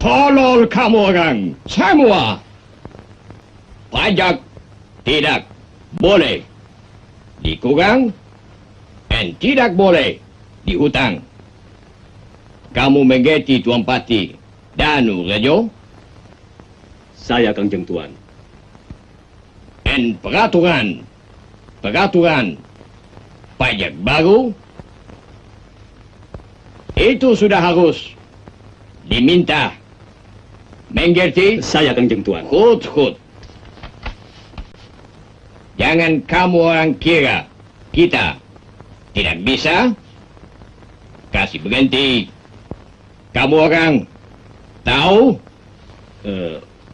Tolol kamu orang, semua. Pajak tidak boleh dikurang dan tidak boleh dihutang. Kamu mengerti Tuan Pati Danu Rejo? Saya Kangjeng Tuan. Dan peraturan pajak baru itu sudah harus diminta. Mengerti? Saya Kangjeng Tuan. Hut. Jangan kamu orang kira kita tidak bisa. Kasih berhenti. Kamu orang tahu?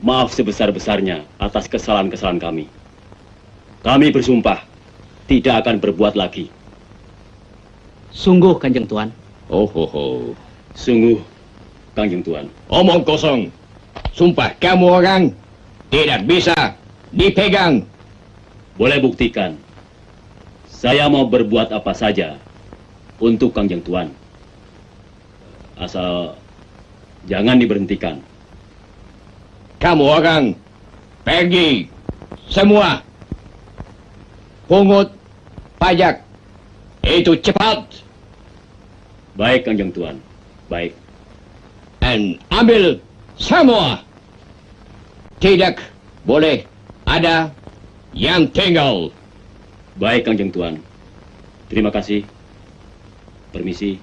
Maaf sebesar-besarnya atas kesalahan-kesalahan kami. Kami bersumpah tidak akan berbuat lagi. Sungguh, Kanjeng Tuan. Sungguh, Kanjeng Tuan. Omong kosong. Sumpah kamu orang tidak bisa dipegang. Boleh buktikan. Saya mau berbuat apa saja untuk Kanjeng Tuan. Asal jangan diberhentikan. Kamu orang pergi semua. Pungut pajak itu cepat. Baik, Kanjeng Tuan. Baik. Dan ambil semua. Tidak boleh ada yang tinggal. Baik, Kanjeng Tuan. Terima kasih. Permisi.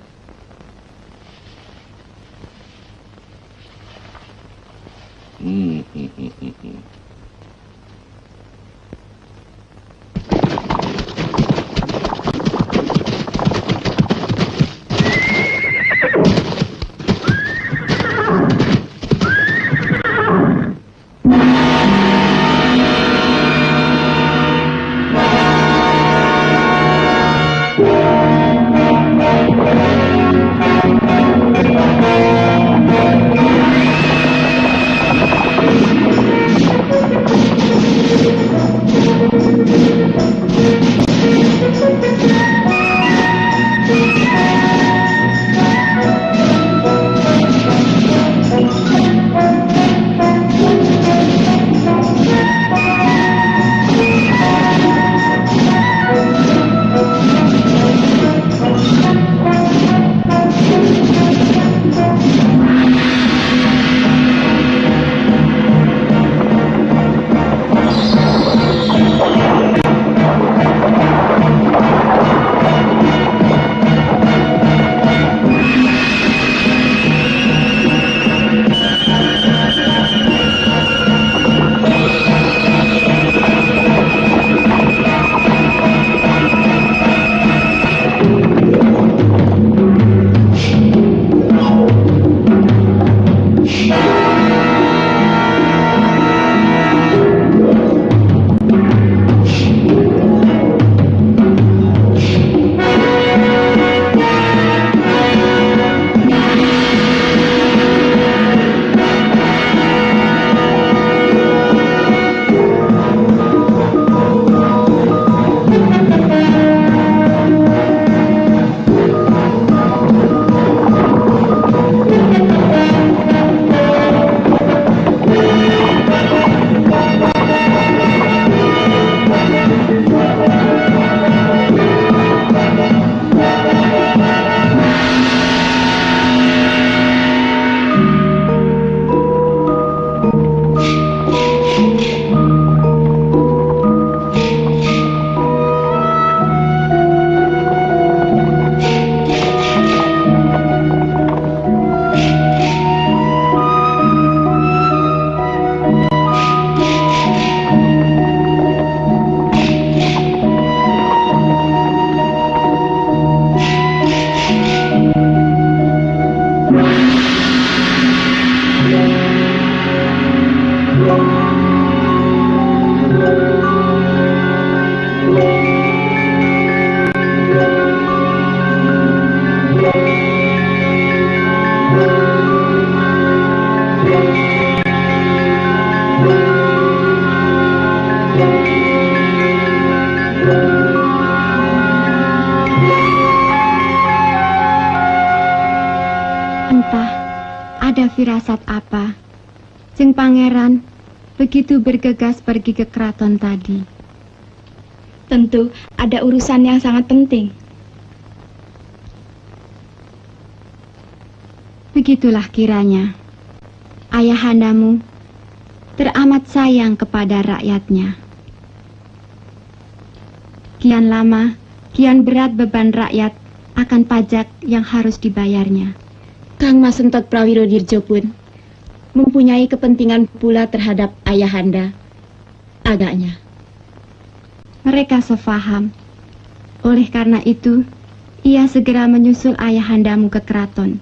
ada firasat apa Jeng Pangeran begitu bergegas pergi ke keraton tadi? Tentu ada urusan yang sangat penting. Begitulah kiranya. Ayahandamu teramat sayang kepada rakyatnya. Kian lama, kian berat beban rakyat akan pajak yang harus dibayarnya. Kang Mas Entot Prawirodirjo pun mempunyai kepentingan pula terhadap ayahanda, agaknya. Mereka sefaham. Oleh karena itu, ia segera menyusul ayahandamu ke keraton.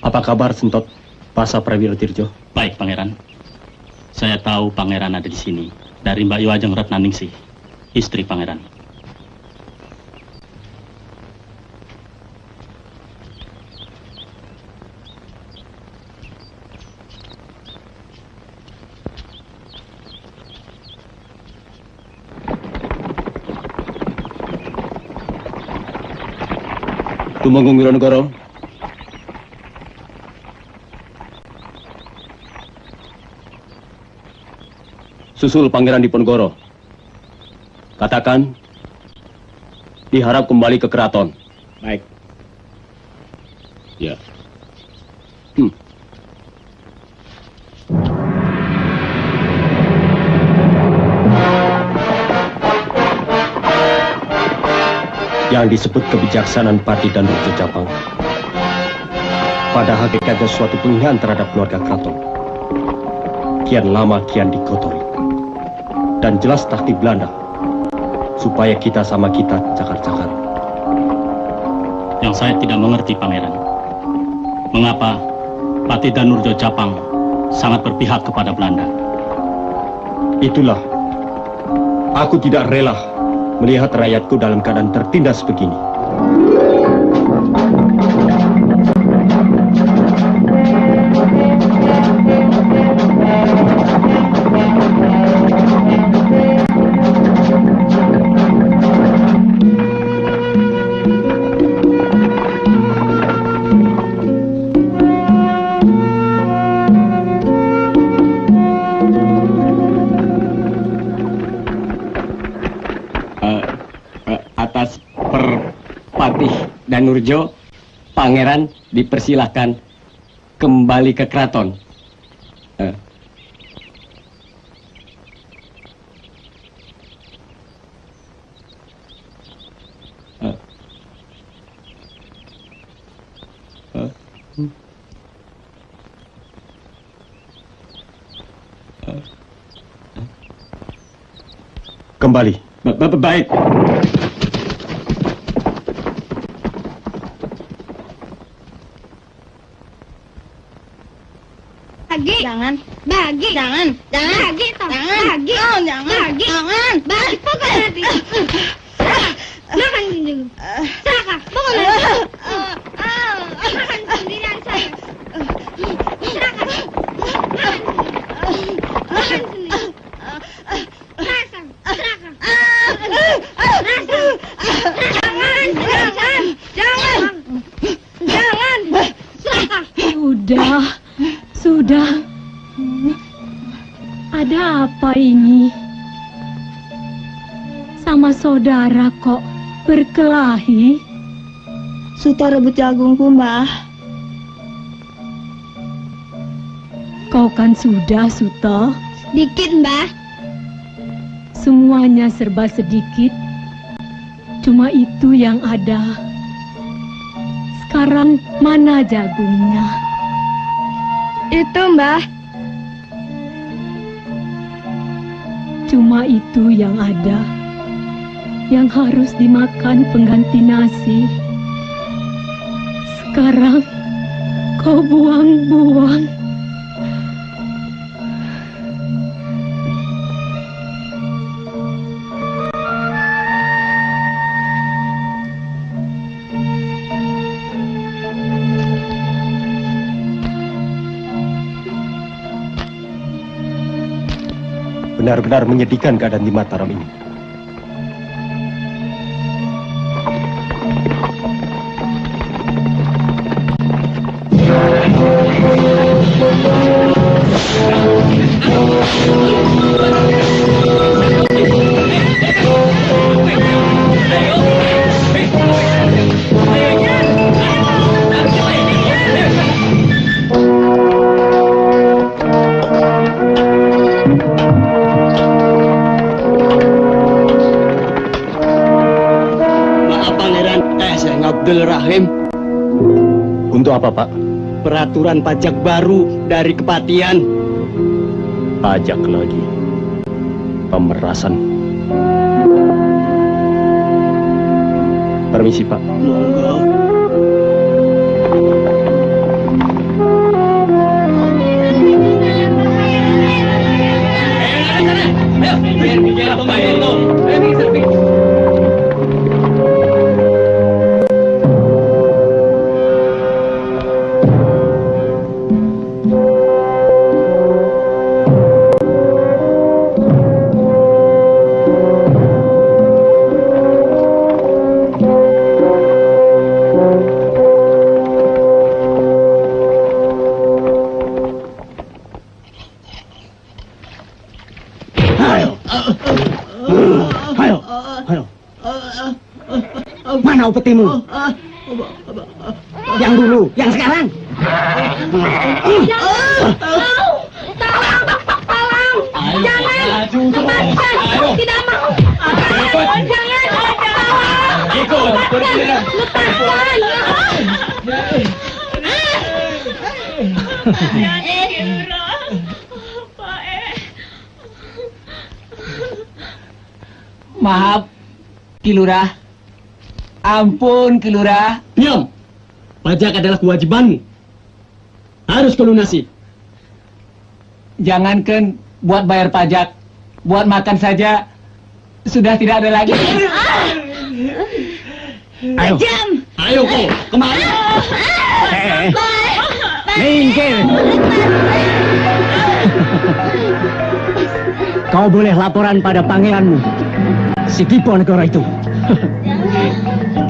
Apa kabar, Sentot Pasa Prawirodirjo? Baik, Pangeran. Saya tahu Pangeran ada di sini dari Mbak Iwajeng Ratnaningsih, istri Pangeran. Tumenggung Wironegoro. Susul Pangeran Diponegoro. Katakan, diharap kembali ke keraton. Baik. Ya. Yang disebut kebijaksanaan Pati Danurjo Japang, pada hakikatnya suatu penghinaan terhadap keluarga keraton. Kian lama kian dikotori. Dan jelas taktik Belanda supaya kita sama kita cakar-cakar. Yang saya tidak mengerti, Pangeran, mengapa Pati Danurjo Japang sangat berpihak kepada Belanda? Itulah, aku tidak rela melihat rakyatku dalam keadaan tertindas begini. Atas Patih Danurjo, Pangeran dipersilahkan kembali ke keraton. Kembali. Baik. Bagi. Jangan. Bagi. Jangan. Bagi. Jangan. Bagi. Oh, jangan. Bagi. Jangan. Bagi. Pokoknya Ada apa ini? Sama saudara kok berkelahi? Suta rebut jagungku, Mbah. Kau kan sudah, Suta. Sedikit, Mbah. Semuanya serba sedikit. Cuma itu yang ada. Sekarang mana jagungnya? Itu, Mbah. Cuma itu yang ada. Yang harus dimakan pengganti nasi. Sekarang kau buang-buang. Benar-benar menyedihkan keadaan di Mataram ini. Abdul Rahim. Untuk apa, Pak? Peraturan pajak baru dari Kepatian. Pajak lagi. Pemerasan. Permisi, Pak. Monggo. Mana upetimu? Yang dulu, yang sekarang. Tolong! Jangan! Lepaskan! Tidak mau! Jangan! Tolong! Lepaskan! Maaf, Kilurah. Ampun, Kilurah. Diam! Pajak adalah kewajibanmu. Harus kau lunasi. Jangankan buat bayar pajak, buat makan saja sudah tidak ada lagi. Ayo. Ayo kau, kemari. Minggir. Kau boleh laporan pada pangeranmu, si Kipo negara itu.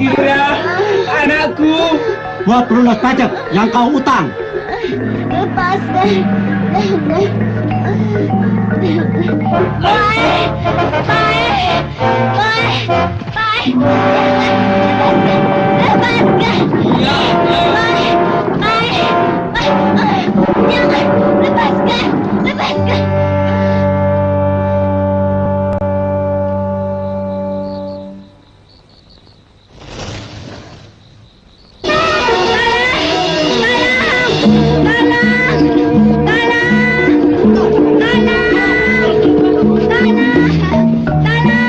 Kira anakku Buat pelunas pajak yang kau utang. Lepaskan. Lepaskan. Tanah!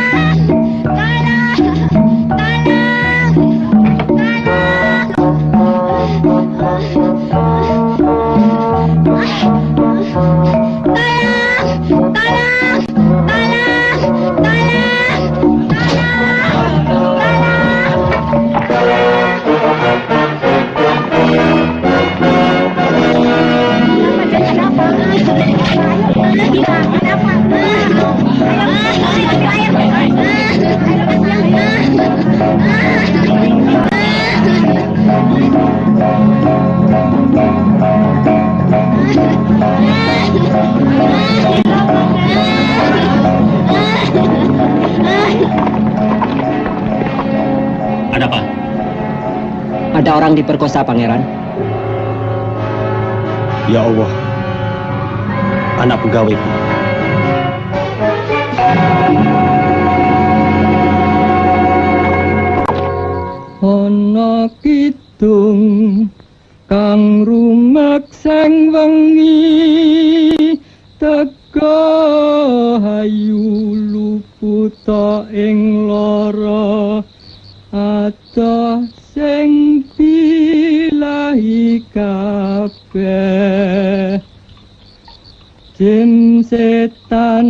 Ada orang diperkosa, Pangeran. Ya Allah, anak pegawai. Ana kidung kang rumekseng wengi teka hayu luputa ing lara ata sing bilahi kabeh jin setan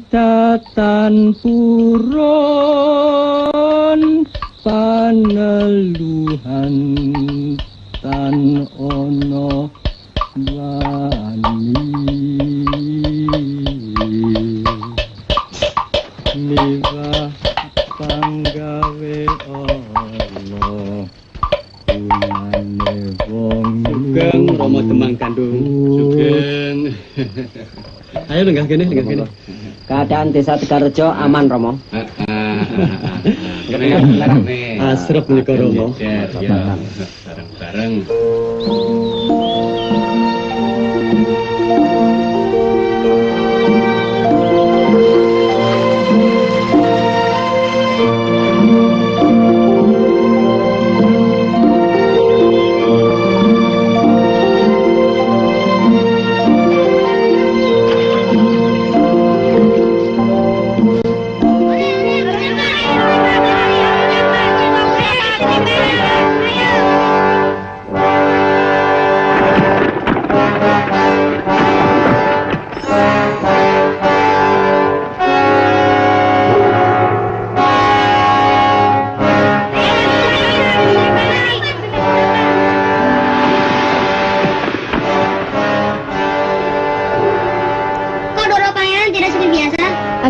tatan puron paneluhan tan ono wani liwah panggawe Allah unane wong Sugeng Rama Demang Kandung. Sugeng. Ayo lenggah kene. Keadaan desa Tegarejo aman, Romo. Asrep menika Romo. Ya, bareng-bareng.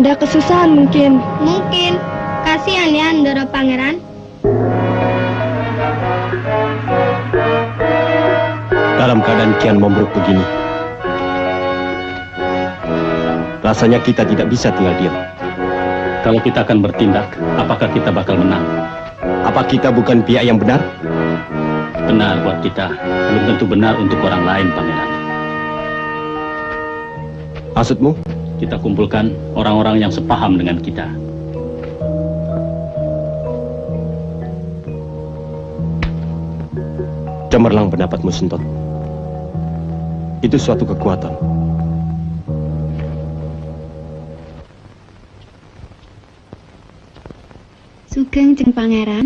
Ada kesusahan mungkin. Mungkin. Kasihan ya Ndoro Pangeran. Dalam keadaan kian memburuk begini, rasanya kita tidak bisa tinggal diam. Kalau kita akan bertindak, apakah kita bakal menang? Apa kita bukan pihak yang benar? Benar buat kita, belum tentu benar untuk orang lain, Pangeran. Maksudmu? Kita kumpulkan orang-orang yang sepaham dengan kita. Cemerlang pendapatmu, Sentot. Itu suatu kekuatan. Sugeng Jeng Pangeran.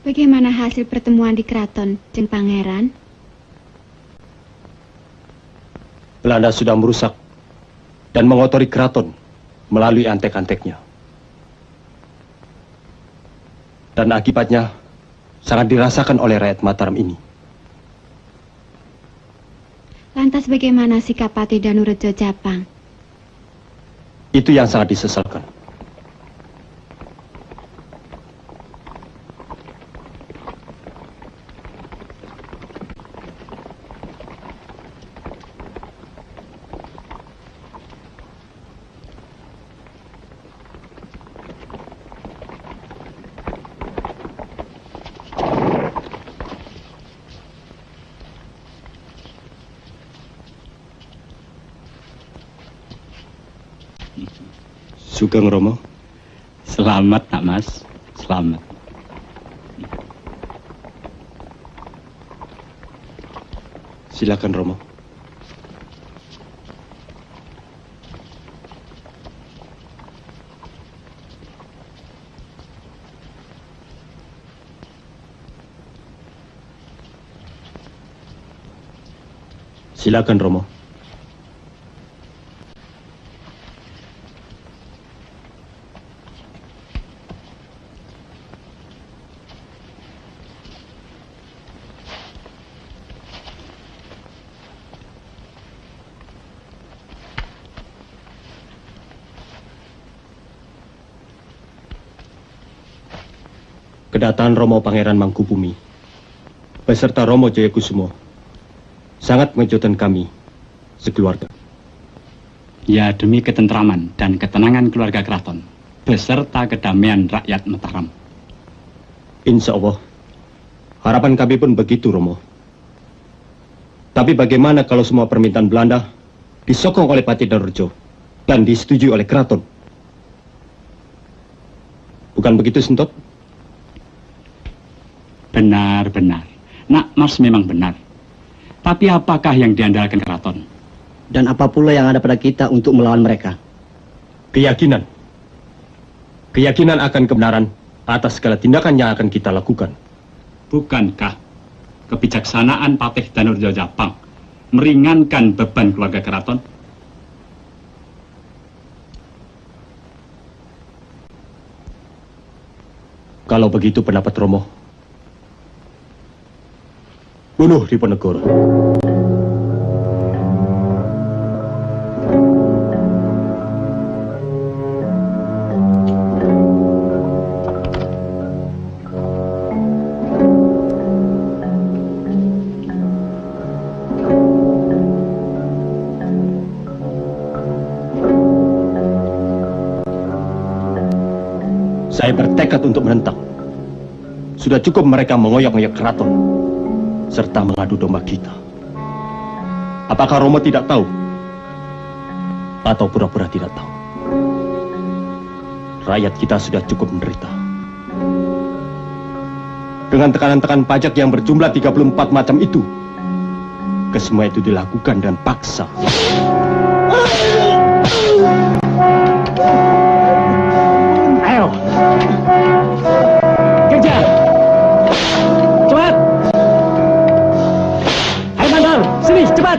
Bagaimana hasil pertemuan di keraton, Jeng Pangeran? Belanda sudah merusak dan mengotori keraton melalui antek-anteknya. Dan akibatnya sangat dirasakan oleh rakyat Mataram ini. Lantas bagaimana sikap Pati Danurejo Japang? Itu yang sangat disesalkan. Sugeng Romo. Selamat, Nak Mas. Selamat. Silakan Romo. Silakan Romo. Kedatangan Romo Pangeran Mangkubumi beserta Romo Jayakusumo sangat mengejutkan kami sekeluarga. Ya, demi ketentraman dan ketenangan keluarga keraton beserta kedamaian rakyat Mataram. Insya Allah, harapan kami pun begitu, Romo. Tapi bagaimana kalau semua permintaan Belanda disokong oleh Pati Danorjo dan disetujui oleh keraton? Bukan begitu, Sentot? Benar-benar. Nak Mas memang benar. Tapi apakah yang diandalkan keraton? Dan apa pula yang ada pada kita untuk melawan mereka? Keyakinan. Keyakinan akan kebenaran atas segala tindakan yang akan kita lakukan. Bukankah kebijaksanaan Patih Danorjo Japang meringankan beban keluarga keraton? Kalau begitu pendapat Romo, bunuh Diponegoro. Saya bertekad untuk menentang. Sudah cukup mereka mengoyak-ngoyak keraton serta mengadu domba kita. Apakah Romo tidak tahu? Atau pura-pura tidak tahu? Rakyat kita sudah cukup menderita. Dengan tekanan-tekanan pajak yang berjumlah 34 macam itu, kesemua itu dilakukan dengan paksa. Ayo, kerja, cepat. Hai Mandor, sini cepat.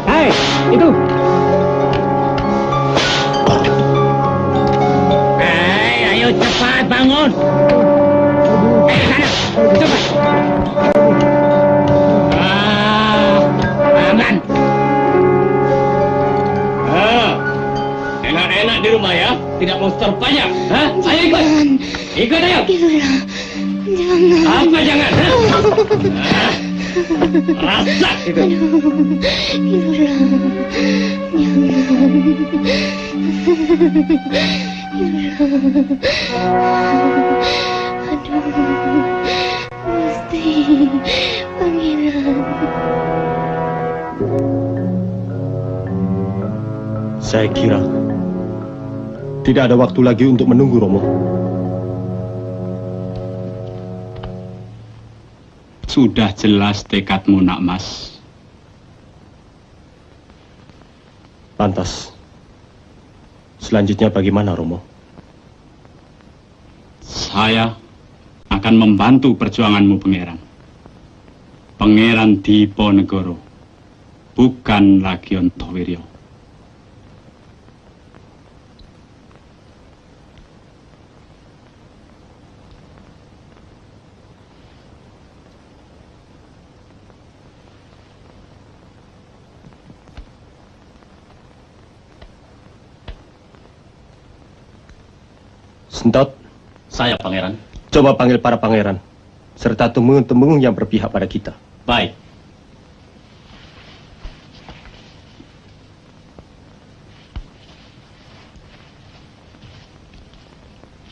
Hai, itu. Ayo cepat bangun. Sana, cepat. Aman. Enak-enak di rumah ya, tidak mau setor pajak. Hah? Ayo ikut. Ikut ayo. Jangan. Apa jangan? Rasa itu. Gusti Pangeran. Saya kira tidak ada waktu lagi untuk menunggu, Romo. Sudah jelas tekadmu, Nak Mas. Pantas. Selanjutnya bagaimana, Romo? Saya akan membantu perjuanganmu, Pangeran. Pangeran Diponegoro, bukan lagi Ontowiryo. Sentot, Saya, Pangeran. coba panggil para pangeran, serta temenggung-temenggung yang berpihak pada kita. Baik.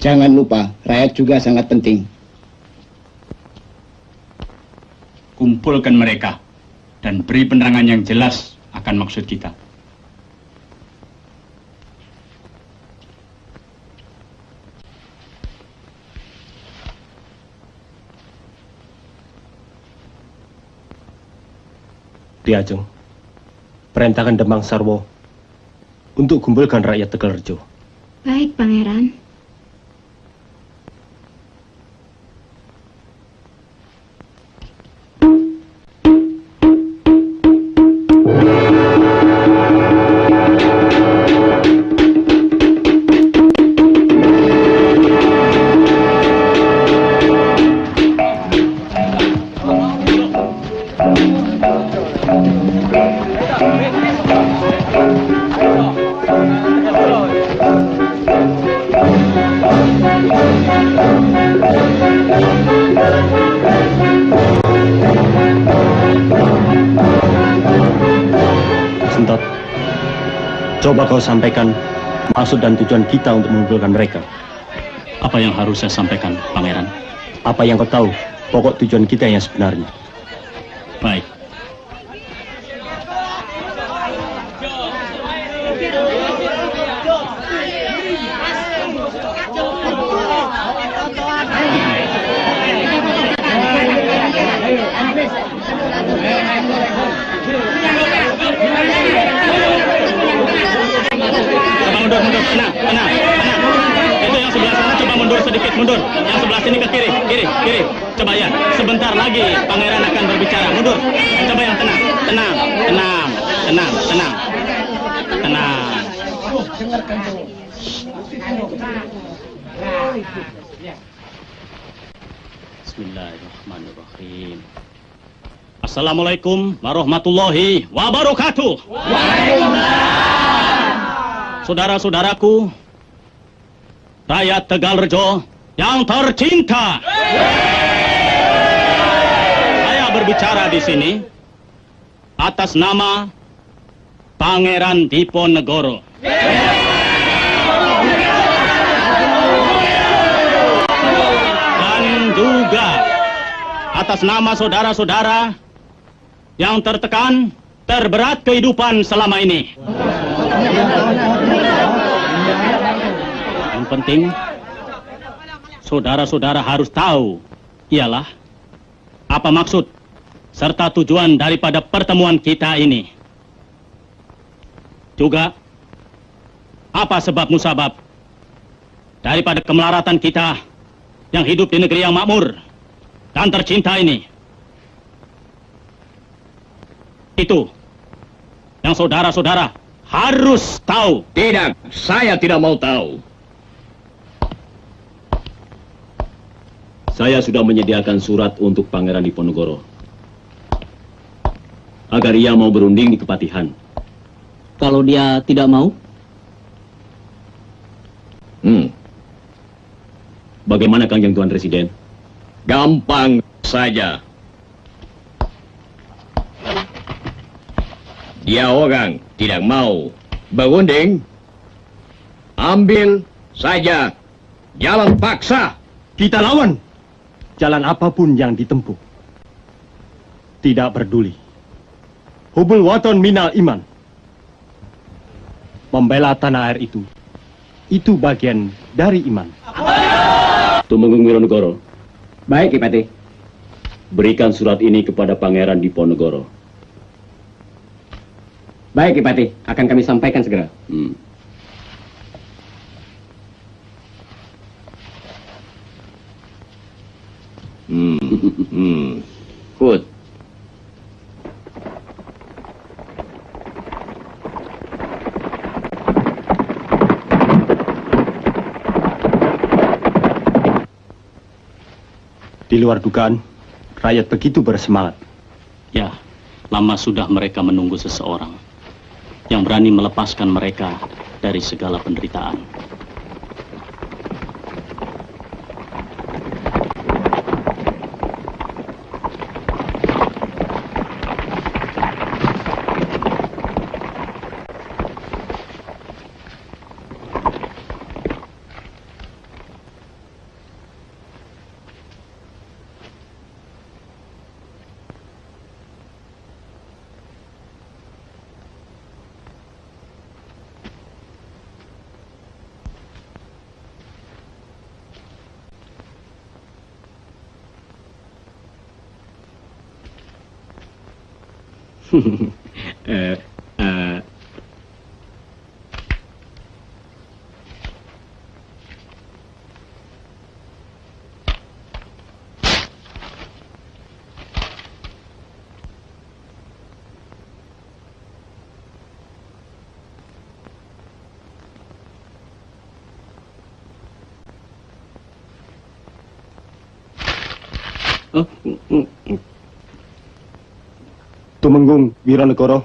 Jangan lupa, rakyat juga sangat penting. Kumpulkan mereka dan beri penerangan yang jelas akan maksud kita. Ki Ajeng, perintahkan Demang Sarwo untuk kumpulkan rakyat Tegalrejo. Baik, Pangeran. Entot, coba kau sampaikan maksud dan tujuan kita untuk mengumpulkan mereka. Apa yang harus saya sampaikan, Pangeran? Apa yang kau tahu pokok tujuan kita yang sebenarnya? Baik. Mundur, tenang. Itu yang sebelah sana coba mundur sedikit, mundur. Yang sebelah sini ke kiri. Coba ya, sebentar lagi pangeran akan berbicara, mundur. Coba yang tenang. Bismillahirrahmanirrahim. Assalamualaikum warahmatullahi wabarakatuh. Saudara-saudaraku, rakyat Tegalrejo yang tercinta. Saya berbicara di sini atas nama Pangeran Diponegoro. Dan juga atas nama saudara-saudara yang tertekan, terberat kehidupan selama ini. Yang penting, saudara-saudara harus tahu, ialah apa maksud serta tujuan daripada pertemuan kita ini. Juga, apa sebab musabab daripada kemelaratan kita yang hidup di negeri yang makmur dan tercinta ini. Itu yang saudara-saudara harus tahu. Tidak, saya tidak mau tahu. Saya sudah menyediakan surat untuk Pangeran Diponegoro agar ia mau berunding di Kepatihan. Kalau dia tidak mau? Bagaimana Kanjeng Tuan Residen? Gampang saja. Dia orang tidak mau berunding, ambil saja jalan paksa. Kita lawan jalan apapun yang ditempuh. Tidak peduli. Hubul waton minal iman. Membela tanah air itu bagian dari iman. Tumenggung Wironegoro. Baik, Ki Pati. Berikan surat ini kepada Pangeran Diponegoro. Baik, Ki Pati. Akan kami sampaikan segera. Good. Di luar dugaan, rakyat begitu bersemangat. Ya, lama sudah mereka menunggu seseorang yang berani melepaskan mereka dari segala penderitaan. Tumenggung Wironegoro.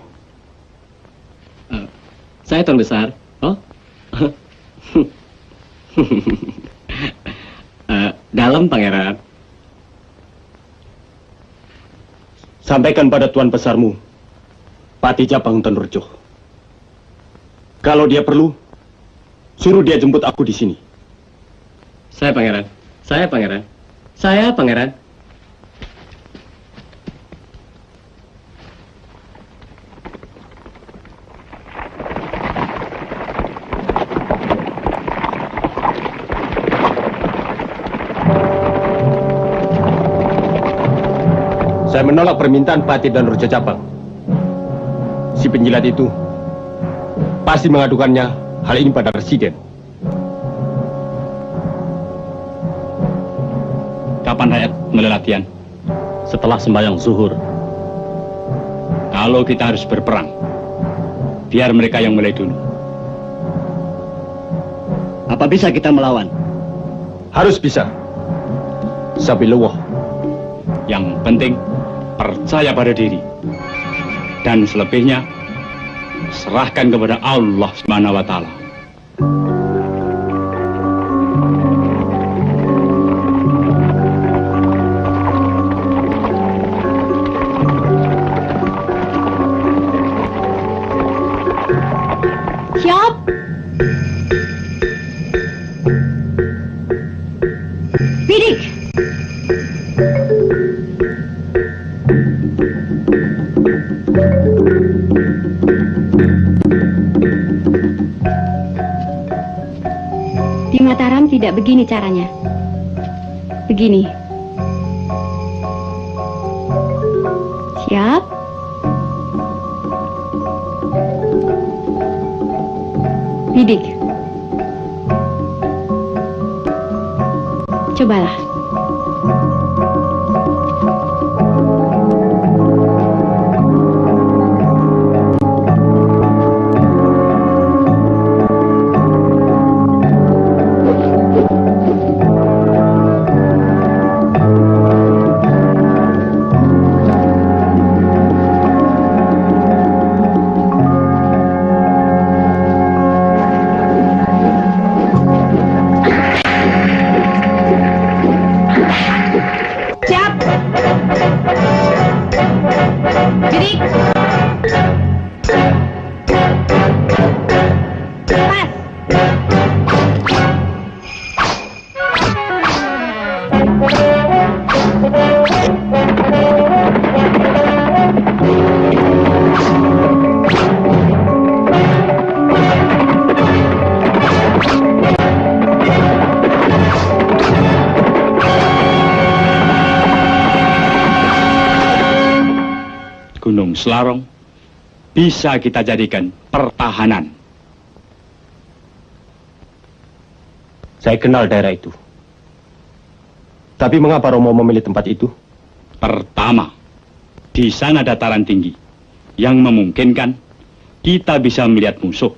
Saya Tuan Besar. Oh? Dalam, Pangeran. Sampaikan pada Tuan Besarmu, Pati Japang Tenurjo. Kalau dia perlu, suruh dia jemput aku di sini. Saya pangeran. Saya pangeran. Saya pangeran. Saya menolak permintaan Patih dan Raja Capang. Si penjilat itu pasti mengadukannya hal ini pada Residen. Kapan rakyat mulai latihan? Setelah sembahyang zuhur. Kalau kita harus berperang, biar mereka yang mulai dulu. Apa bisa kita melawan? Harus bisa. Sabilullah. Yang penting, percaya pada diri. Dan selebihnya, serahkan kepada Allah Subhanahu wa Ta'ala. Siap. Bidik. Di Mataram tidak begini caranya. Begini. Siap. Bidik. Cobalah. Gunung Selarong bisa kita jadikan pertahanan. Saya kenal daerah itu. Tapi mengapa Romo memilih tempat itu? Pertama, di sana dataran tinggi yang memungkinkan kita bisa melihat musuh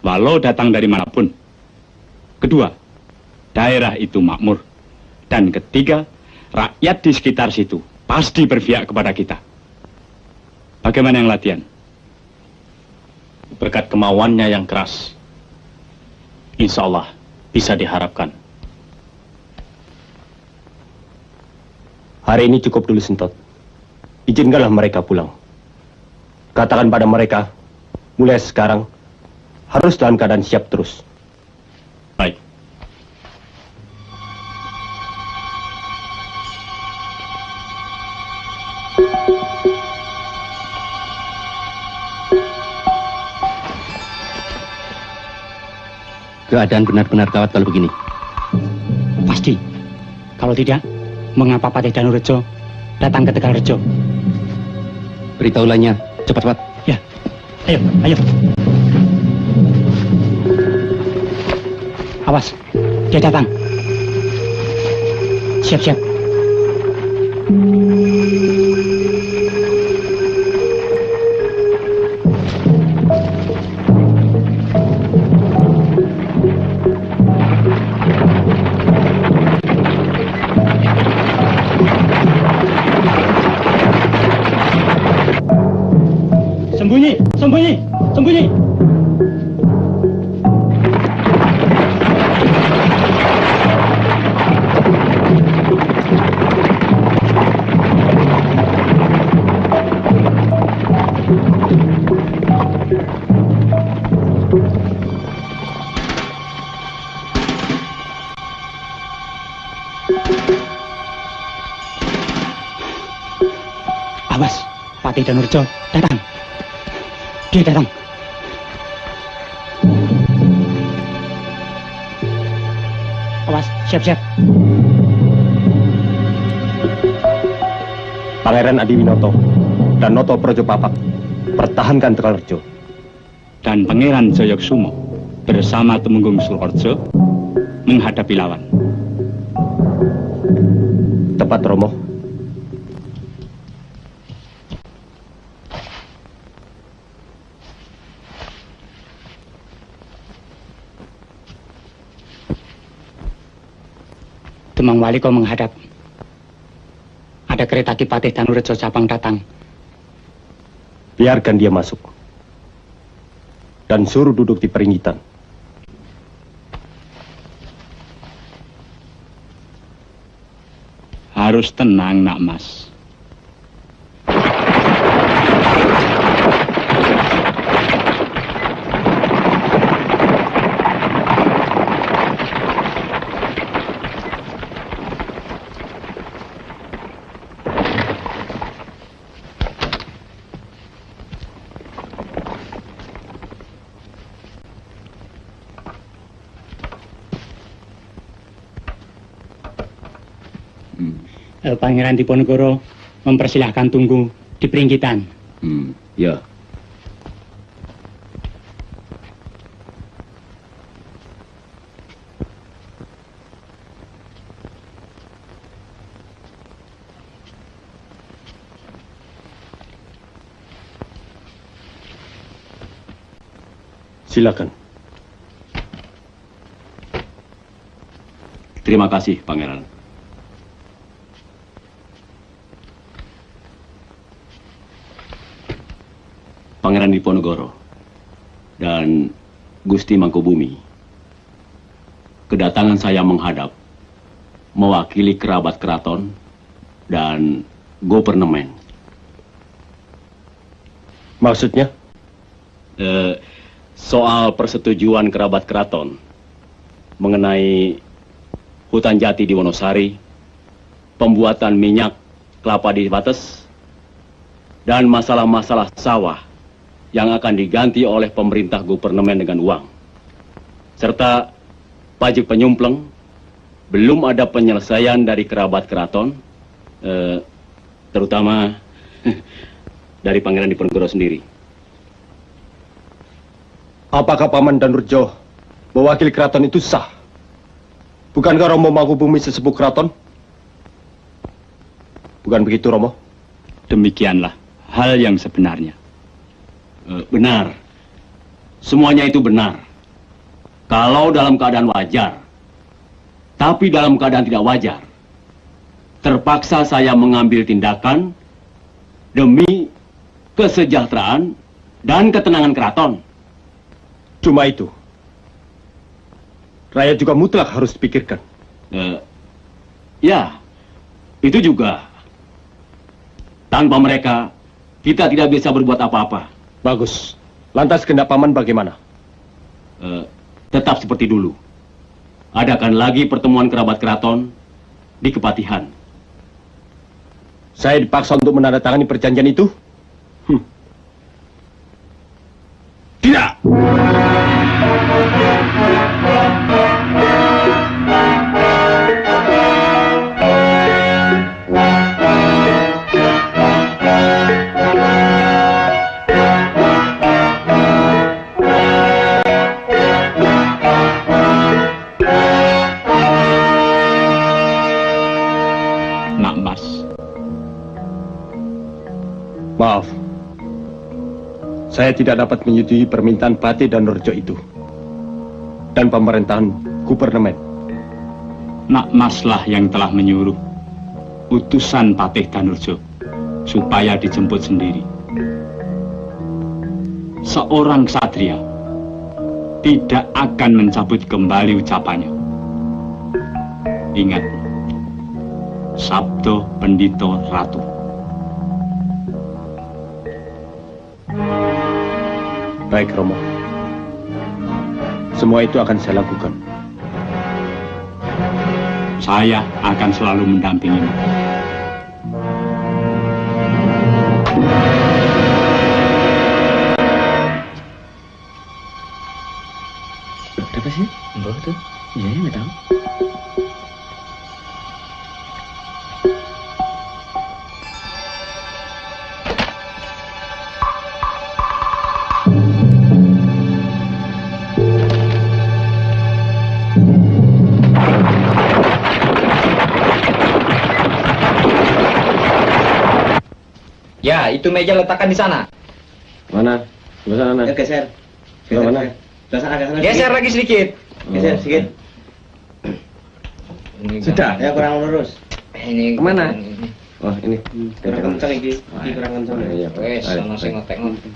walau datang dari manapun. Kedua, daerah itu makmur. Dan ketiga, rakyat di sekitar situ pasti berpihak kepada kita. Bagaimana yang latihan? Berkat kemauannya yang keras, insya Allah bisa diharapkan. Hari ini cukup dulu, Sentot. Izinkanlah mereka pulang. Katakan pada mereka, mulai sekarang harus dalam keadaan siap terus. Baik. Keadaan benar-benar gawat kalau begini. Pasti. Kalau tidak, mengapa Patih Danurejo datang ke Tegalrejo? Beritaulahnya, cepat-cepat. Ya, ayo, ayo. Awas, dia datang. Siap-siap. Sembunyi, sembunyi, sembunyi. Patih Danurjo datang. Dia datang. Awas, siap-siap. Pangeran Adiwinoto dan Noto Projopapak pertahankan Tegalrejo. Dan Pangeran Jayaksumo bersama Temenggung Surorejo menghadapi lawan. Tepat, Romo. Demang Wali kau menghadap. Ada kereta Ki Patih Danurjo Japang datang. Biarkan dia masuk. Dan suruh duduk di peringgitan. Harus tenang, Nak Mas. Pangeran Diponegoro mempersilahkan tunggu di peringgitan. Ya. Silakan. Terima kasih, Pangeran. Pangeran Diponegoro dan Gusti Mangkubumi, kedatangan saya menghadap mewakili kerabat keraton dan Gopernemen. Maksudnya? Soal persetujuan kerabat keraton mengenai hutan jati di Wonosari, pembuatan minyak kelapa di Wates, dan masalah-masalah sawah yang akan diganti oleh pemerintah Gopernemen dengan uang. Serta pajak penyumpleng, belum ada penyelesaian dari kerabat keraton, terutama dari Pangeran Diponegoro sendiri. Apakah Paman Danurjo mewakili keraton itu sah? Bukankah Romo Mangkubumi sesepuh keraton? Bukan begitu, Romo? Demikianlah hal yang sebenarnya. Benar. Semuanya itu benar. Kalau dalam keadaan wajar. Tapi dalam keadaan tidak wajar. Terpaksa saya mengambil tindakan demi kesejahteraan dan ketenangan keraton. Cuma itu. Rakyat juga mutlak harus dipikirkan. Ya, itu juga. Tanpa mereka, kita tidak bisa berbuat apa-apa. Bagus. Lantas kehendak Paman bagaimana? Tetap seperti dulu. Adakan lagi pertemuan kerabat keraton di Kepatihan. Saya dipaksa untuk menandatangani perjanjian itu? Tidak! Maaf, saya tidak dapat menyetujui permintaan Patih Danurjo itu dan pemerintahan Gopernemen. Nak Maslah yang telah menyuruh utusan Patih Danurjo supaya dijemput sendiri. Seorang ksatria tidak akan mencabut kembali ucapannya. Ingat, Sabdo Pendito Ratu. Baik, Romo. Semua itu akan saya lakukan. Saya akan selalu mendampingimu. Mbah tuh? Iya, nggak tahu. Ya, itu meja letakkan di sana. Mana? Sebelah sana. Ya, geser. Sebelah mana? Sebelah sana, geser lagi sedikit. Geser sedikit. Sudah. Ya, kurang lurus. Ini kemana? Oh, ini. Kurang kencang ini. Kurang kencang. Iya. Wes, sono sing ngotek-ngotek.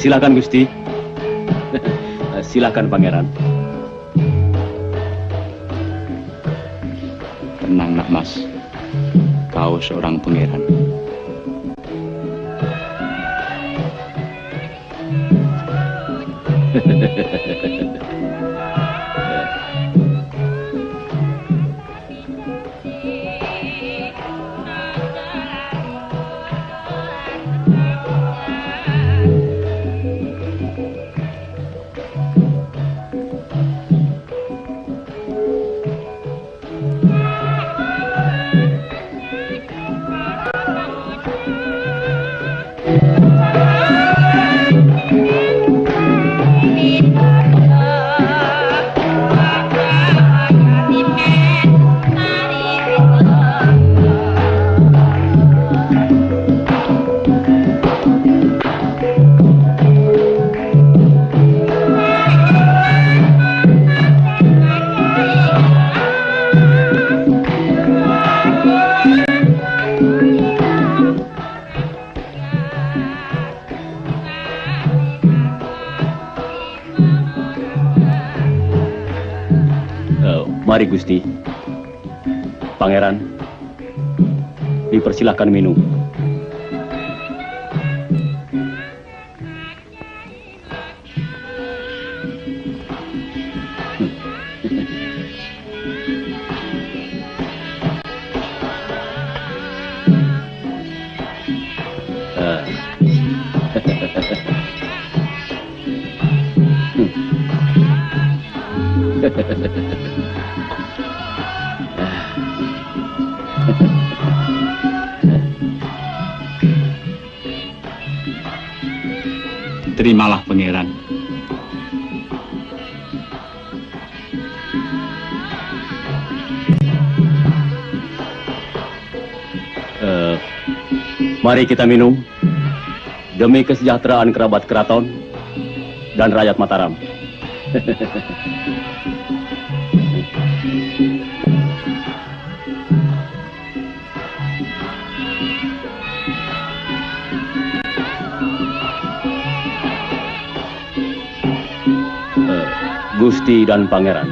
Silakan Gusti. Silakan Pangeran. Tenang nak Mas, kau seorang pangeran. Mari Gusti. Pangeran, dipersilahkan minum. Terimalah pangeran. Mari kita minum demi kesejahteraan kerabat keraton dan rakyat Mataram. Gusti dan Pangeran,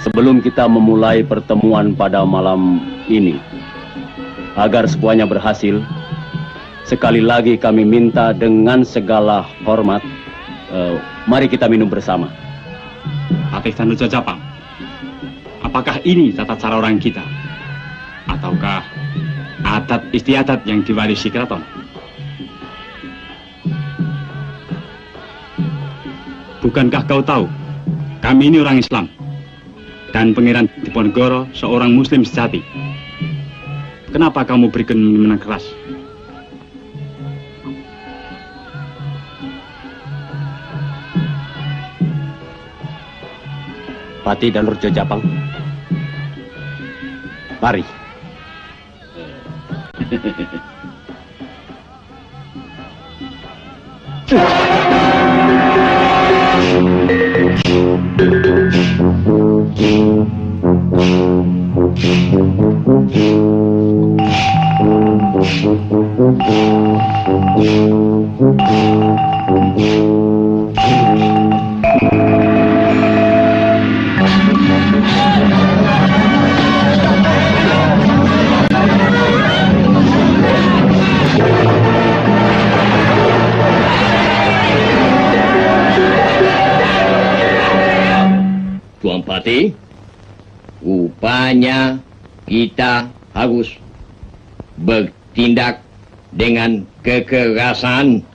sebelum kita memulai pertemuan pada malam ini, agar semuanya berhasil, sekali lagi kami minta dengan segala hormat, mari kita minum bersama. Patih Tanrejo Japang, apakah ini tata cara orang kita? Ataukah adat istiadat yang diwarisi keraton? Bukankah kau tahu, kami ini orang Islam, dan Pangeran Diponegoro seorang Muslim sejati. Kenapa kamu berikan minuman keras? Patih Tanrejo Japang, mari. Tuan Patih, rupanya kita harus bertindak dengan kekerasan.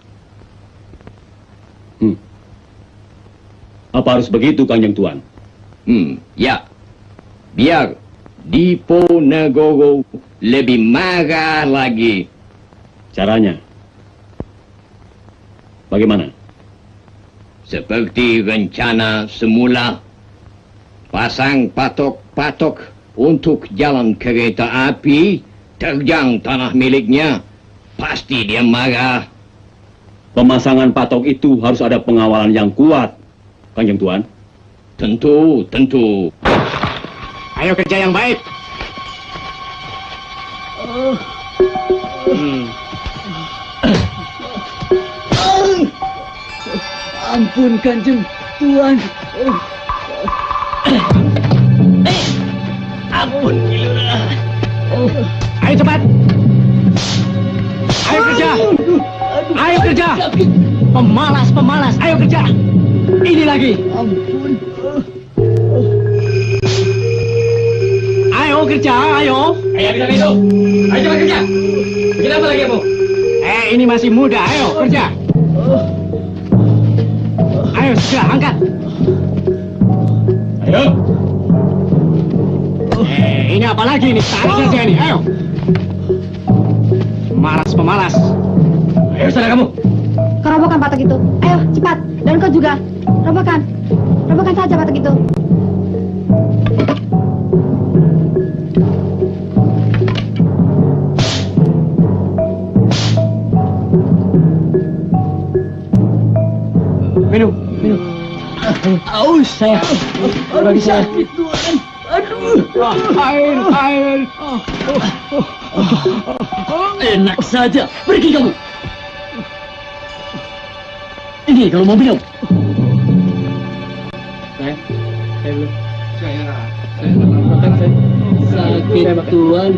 Apa harus begitu, Kanjeng Tuan? Ya, biar Diponegoro lebih marah lagi. Caranya? Bagaimana? Seperti rencana semula, pasang patok-patok untuk jalan kereta api, terjang tanah miliknya. Pasti dia marah. Pemasangan patok itu harus ada pengawalan yang kuat, Kanjeng Tuan. Tentu, tentu. Ayo kerja yang baik. Ampun Kanjeng Tuan. Ampun, Kilurah. Ayo cepat. Ayo kerja. Ayo kerja. Pemalas. Ayo kerja. Ini lagi. Ampun. Ayo kerja, ayo. Ayo bisa itu. Ayo cepat kerja. Bikin apa lagi, Bu? Ini masih muda. Ayo kerja. Ayo segera angkat. Ayo. Ini apa lagi ini? Tarik saja ini. Ayo. Pemalas. Ayo sana kamu. Kerobohkan patok itu. Ayo, cepat. Dan kau juga. Robohkan. Robohkan saja patok itu. Minum. Aus saya. Bagi saya. Sakit Tuan. Aduh. Air. Enak saja. Pergi kamu. Ini kalau mau minum. Saya belum. Saya makan saya. Sakit Tuan.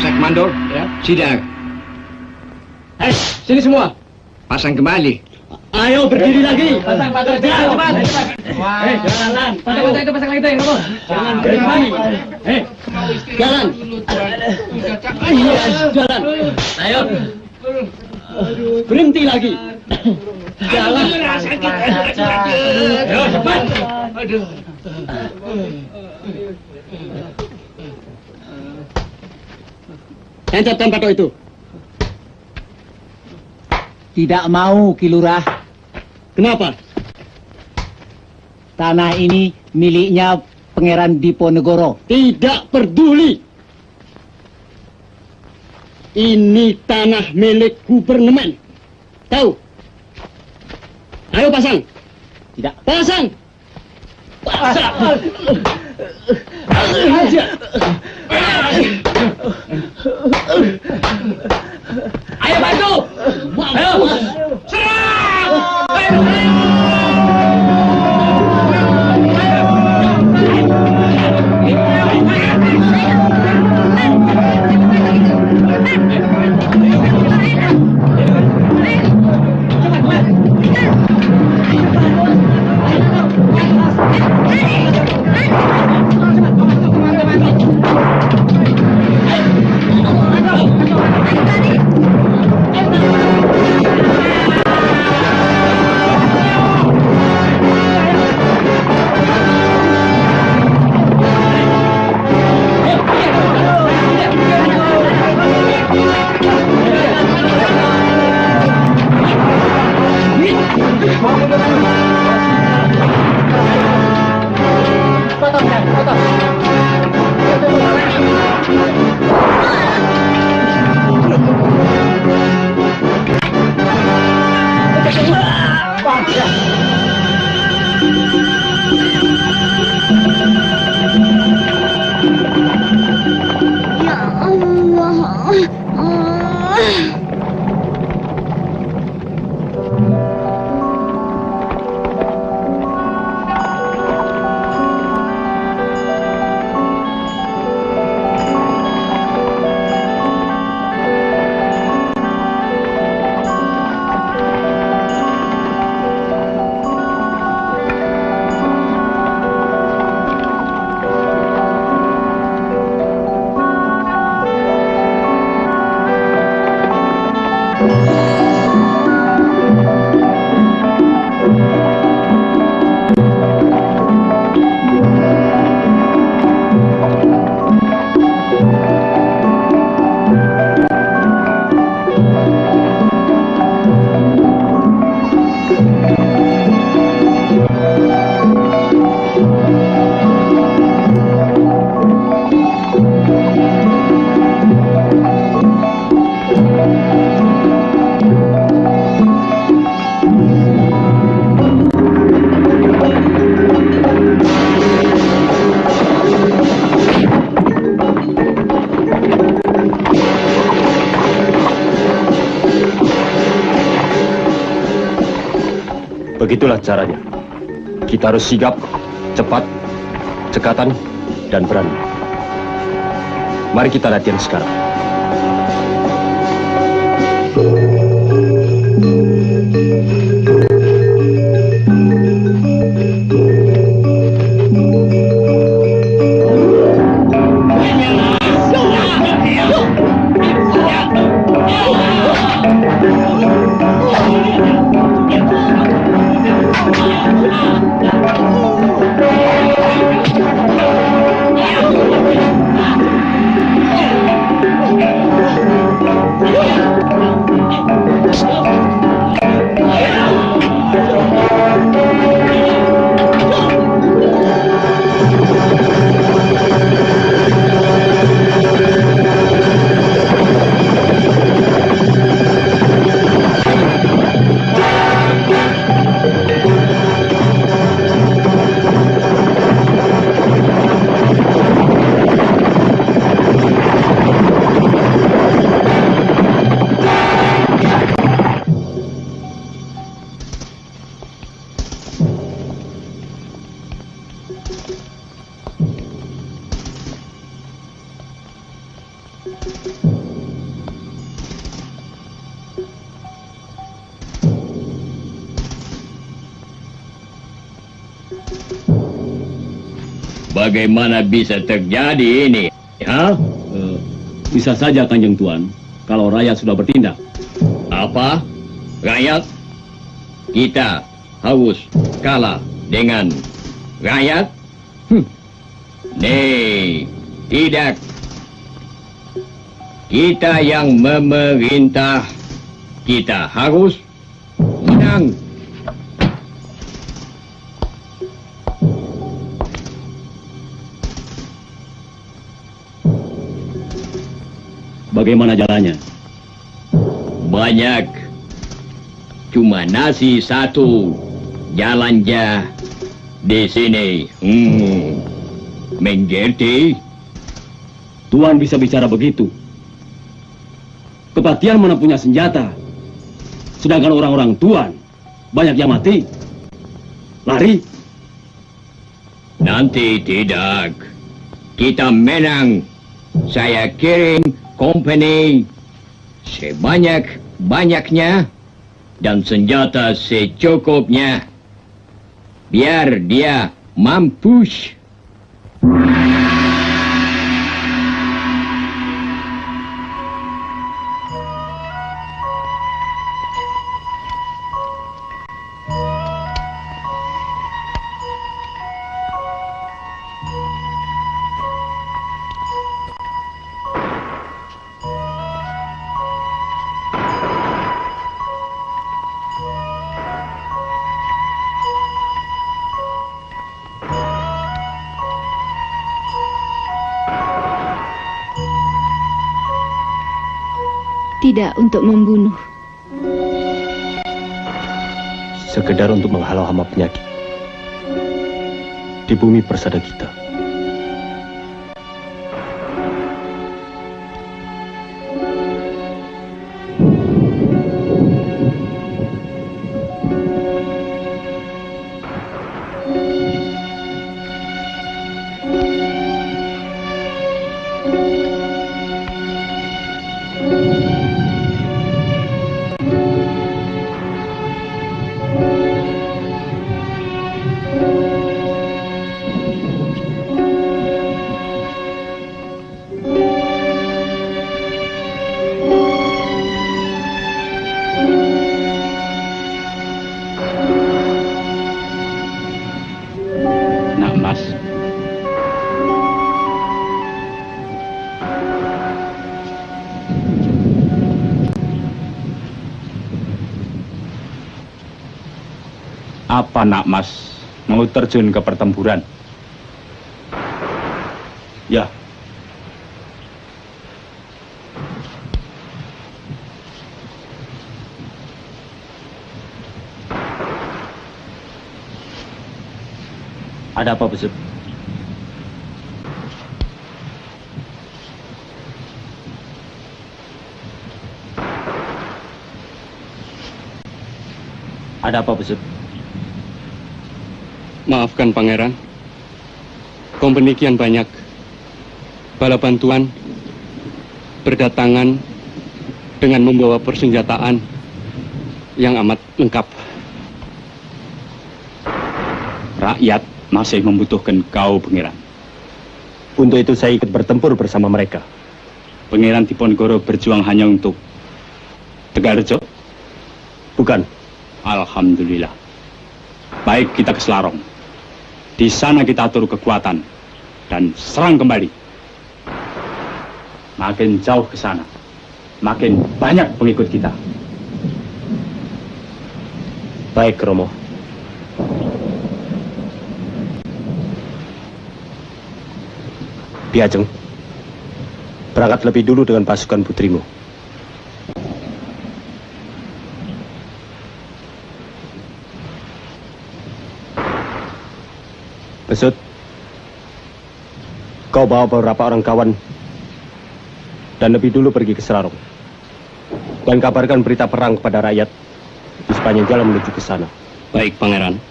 Sek Mandor, Ya. sidar. Sini semua. Pasang kembali. Ayo berdiri lagi. Pasang patok. Cepat. Jalan. Patok itu pasang lagi tuh yang kamu. Jangan berhenti. Jalan. Iya, jalan. Ayo. Berhenti lagi. Jalan. Ayo cepat. Tancapkan patok itu. Tidak mau, Kilurah. Kenapa? Tanah ini miliknya Pangeran Diponegoro. Tidak peduli. Ini tanah milik gubernemen. Tahu? Ayo pasang. Tidak. Pasang. Pasang. Ayo Begitulah caranya. Kita harus sigap, cepat, cekatan, dan berani. Mari kita latihan sekarang. Bagaimana bisa terjadi ini? Ha? Bisa saja, Kanjeng Tuan, kalau rakyat sudah bertindak. Apa? Rakyat? Kita harus kalah dengan rakyat? Nih, tidak. Kita yang memerintah, kita harus menang. Bagaimana jalannya? Banyak. Cuma nasi satu. Jalannya di sini. Mengerti? Tuan bisa bicara begitu. Kepatihan mana punya senjata. Sedangkan orang-orang Tuan banyak yang mati. Lari. Nanti tidak. Kita menang. Saya kirim company sebanyak-banyaknya dan senjata secukupnya. Biar dia mampus. tidak untuk membunuh. Sekedar untuk menghalau hama penyakit di bumi persada kita. Apa Nak Mas mau terjun ke pertempuran? Ya. Ada apa, Besut? Ada apa, Besut? Maafkan Pangeran, kompeni kian banyak. Bala bantuan berdatangan dengan membawa persenjataan yang amat lengkap. Rakyat masih membutuhkan kau, Pangeran. Untuk itu saya ikut bertempur bersama mereka. Pangeran Diponegoro berjuang hanya untuk Tegarrejo? Bukan. Alhamdulillah. Baik, kita ke Selarong. Di sana kita atur kekuatan dan serang kembali. Makin jauh ke sana, makin banyak pengikut kita. Baik, Romo. Ki Ajeng, berangkat lebih dulu dengan pasukan putrimu. Besut, kau bawa beberapa orang kawan dan lebih dulu pergi ke Selarong. Dan kabarkan berita perang kepada rakyat di sepanjang jalan menuju ke sana. Baik, Pangeran.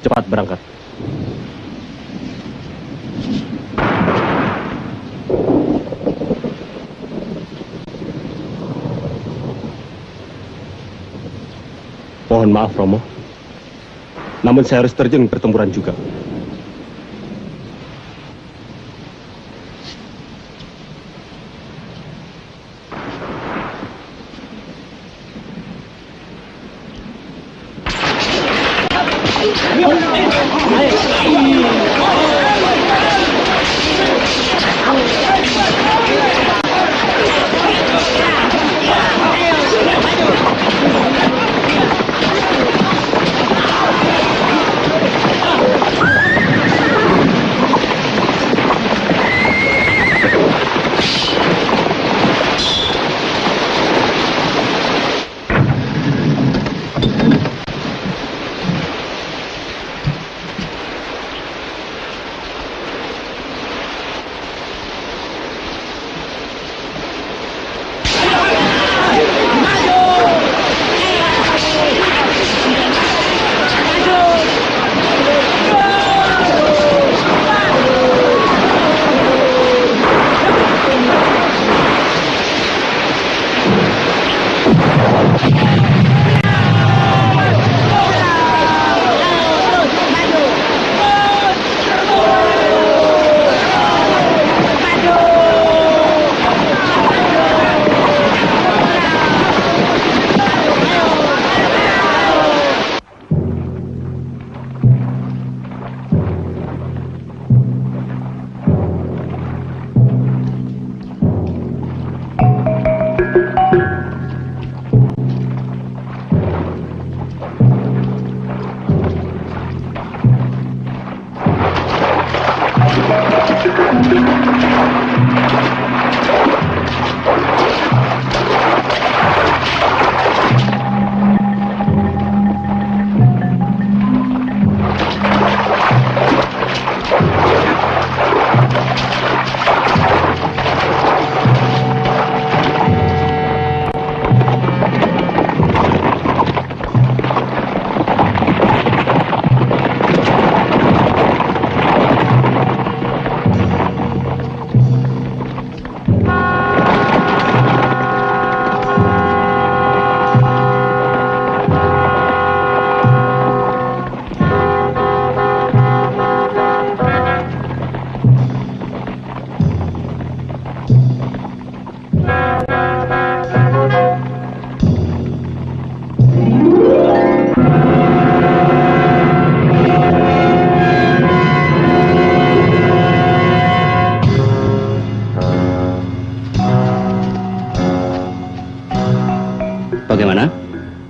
Cepat berangkat. Mohon maaf, Romo. Namun saya harus terjun ke pertempuran juga.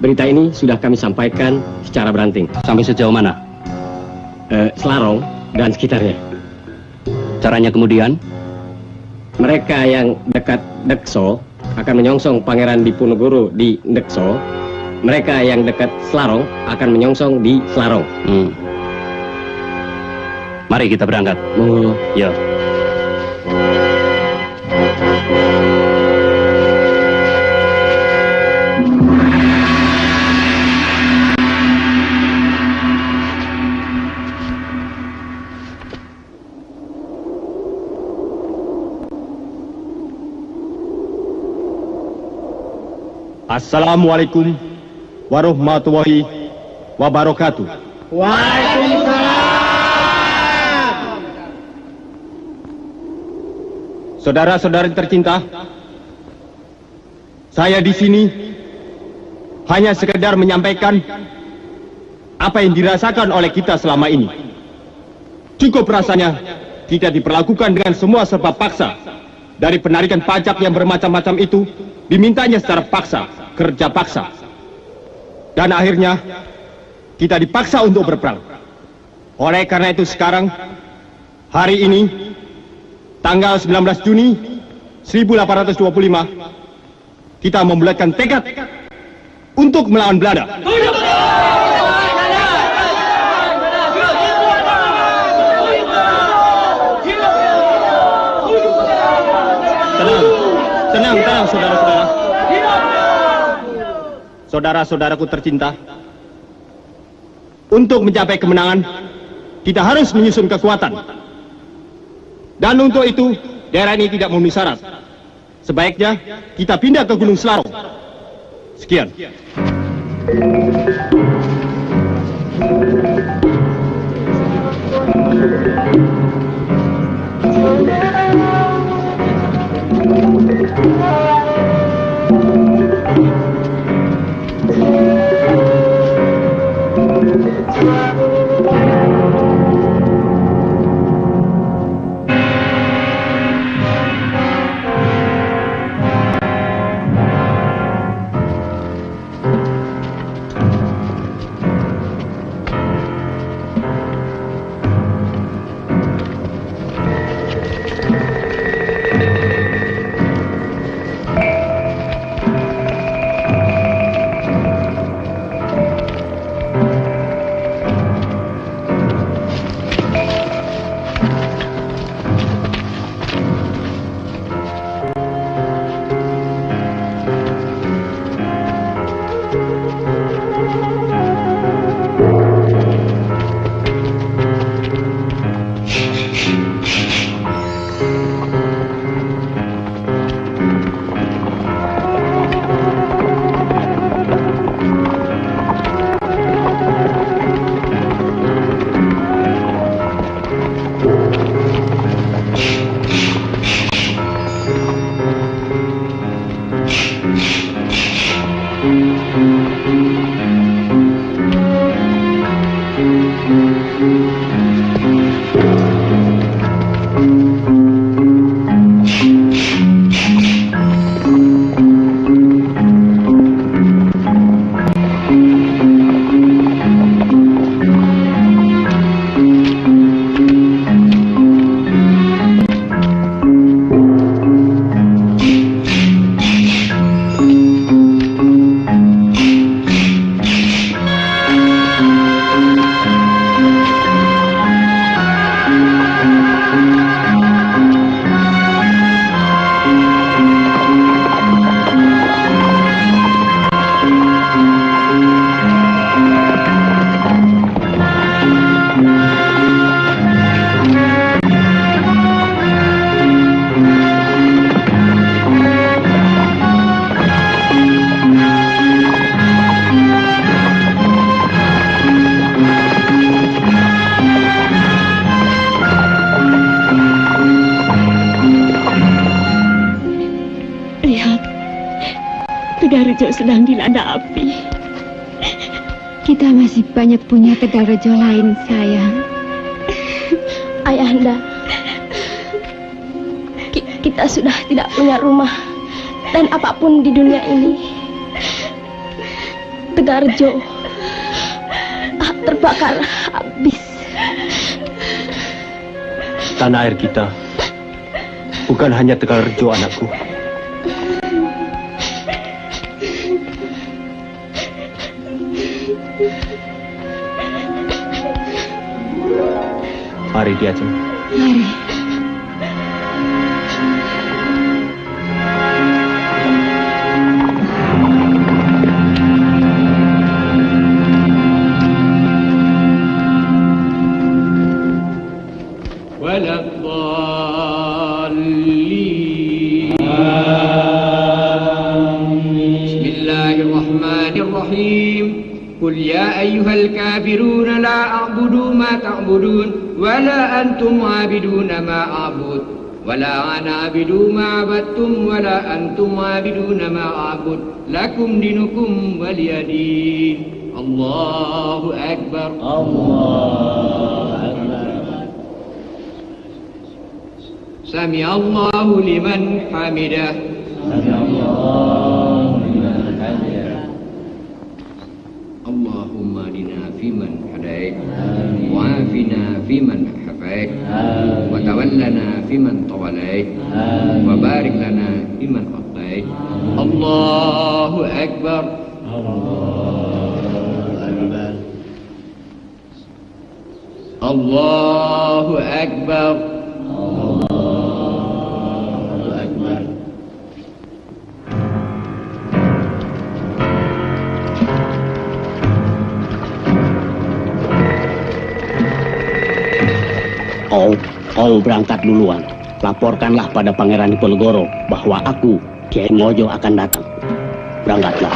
berita ini sudah kami sampaikan secara beranting. Sampai sejauh mana? Selarong dan sekitarnya. Caranya kemudian? Mereka yang dekat Dekso akan menyongsong Pangeran Diponegoro di Dekso. Mereka yang dekat Selarong akan menyongsong di Selarong. Mari kita berangkat. Monggo. Ya. Assalamualaikum warahmatullahi wabarakatuh. Waalaikumsalam. Saudara-saudari tercinta, saya di sini hanya sekedar menyampaikan apa yang dirasakan oleh kita selama ini. Cukup rasanya kita diperlakukan dengan semua serba paksa. Dari penarikan pajak yang bermacam-macam itu, dimintanya secara paksa, kerja paksa. Dan akhirnya, kita dipaksa untuk berperang. Oleh karena itu sekarang, hari ini, tanggal 19 Juni 1825, kita membulatkan tekad untuk melawan Belanda. Tenang, saudara-saudara. Saudara-saudaraku tercinta, untuk mencapai kemenangan, kita harus menyusun kekuatan. Dan untuk itu, daerah ini tidak memenuhi syarat. Sebaiknya, kita pindah ke Gunung Selarong. Sekian. Tegalrejo sedang dilanda api. Kita masih banyak punya Tegalrejo lain, sayang. Ayahanda, kita sudah tidak punya rumah dan apapun di dunia ini. Tegarjo terbakar habis. Tanah air kita bukan hanya Tegarjo, anakku. Mari Diajeng. Mari. Bismillahirrahmanirrahim. Qul ya ayyuhal kafirun la a'budu ma ta'budun wa la antum 'abiduna ma a'bud wa la ana 'abidu ma 'abadtum wa la antum 'abiduna ma a'bud lakum dinukum waliyadin. Allahu akbar. Allahu akbar. Sami Allahu liman hamidah. Sami Allahu liman hamidah. Allahumma adina fiman hadait wa afina fiman hafait wa tawallana fiman tawalait wa barik lana fiman atait. Allahu akbar. Allahu akbar. Allahu akbar. Kau berangkat duluan. Laporkanlah pada Pangeran Diponegoro bahwa aku, Kiai Mojo, akan datang. Berangkatlah.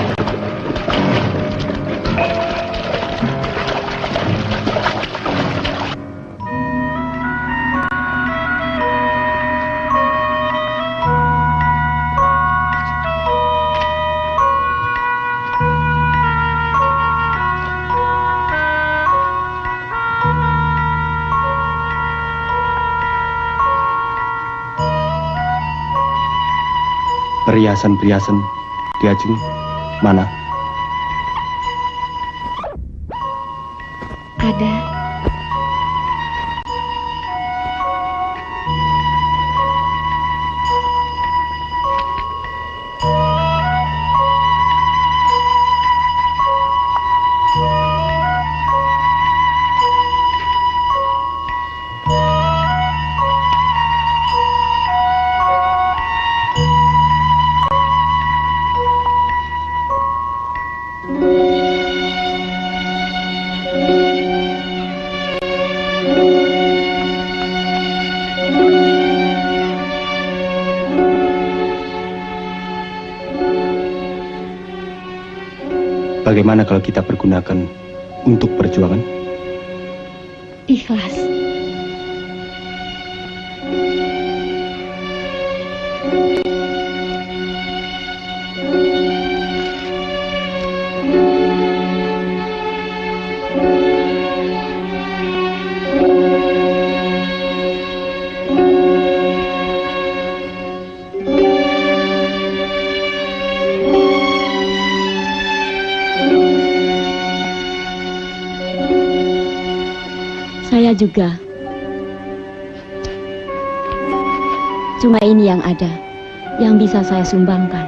Perhiasan-perhiasan Diajeng mana? Ada. Bagaimana kalau kita pergunakan untuk perjuangan? Ikhlas. Saya juga. Cuma ini yang ada, yang bisa saya sumbangkan.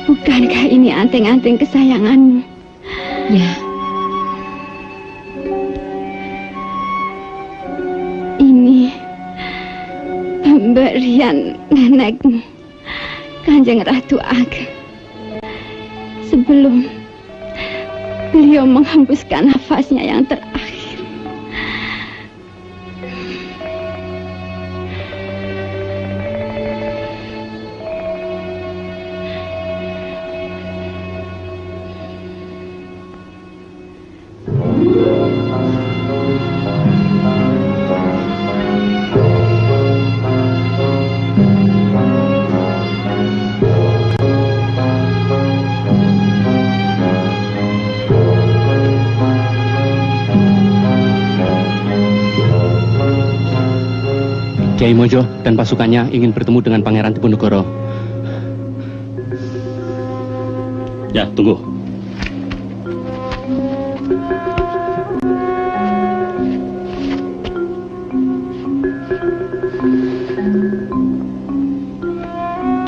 Bukankah ini anting-anting kesayanganmu? Ya. Ini pemberian nenekmu, Kanjeng Ratu Ageng, sebelum beliau menghembuskan nafasnya yang terakhir. Kiai Mojo dan pasukannya ingin bertemu dengan Pangeran Diponegoro. Ya, tunggu.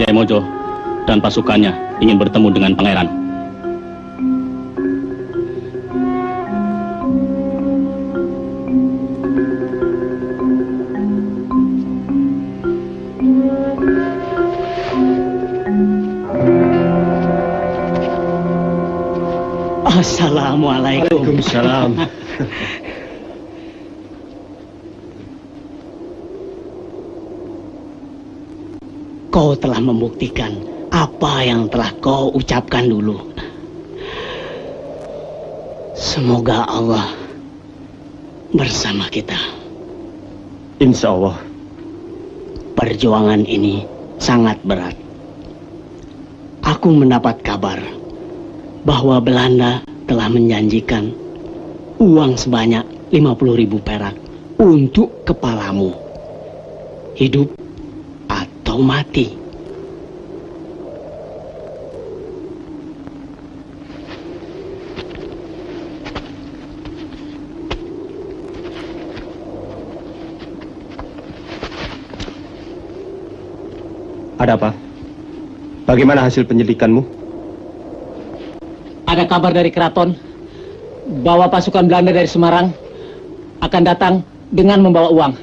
Kiai Mojo dan pasukannya ingin bertemu dengan pangeran. Assalamualaikum. Waalaikumsalam. Kau telah membuktikan apa yang telah kau ucapkan dulu. Semoga Allah bersama kita. Insya Allah. Perjuangan ini sangat berat. Aku mendapat kabar bahwa Belanda telah menjanjikan uang sebanyak 50.000 perak untuk kepalamu. Hidup atau mati. Ada apa? Bagaimana hasil penyelidikanmu? Ada kabar dari keraton bahwa pasukan Belanda dari Semarang akan datang dengan membawa uang.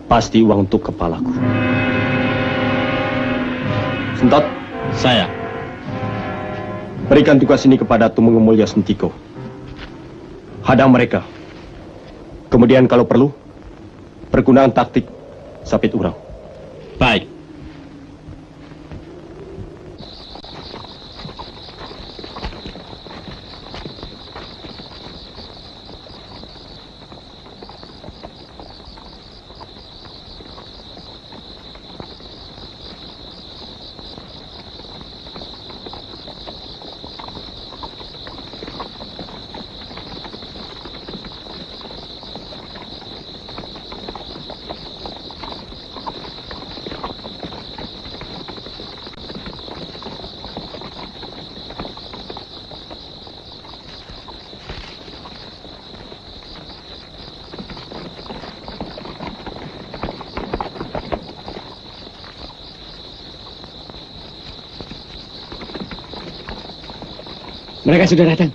Pasti uang untuk kepalaku. Sentot, saya. Berikan tugas ini kepada Tumenggung Mulya Sentiko. Hadang mereka. Kemudian kalau perlu, pergunakan taktik sapit urang. Baik. Mereka sudah datang.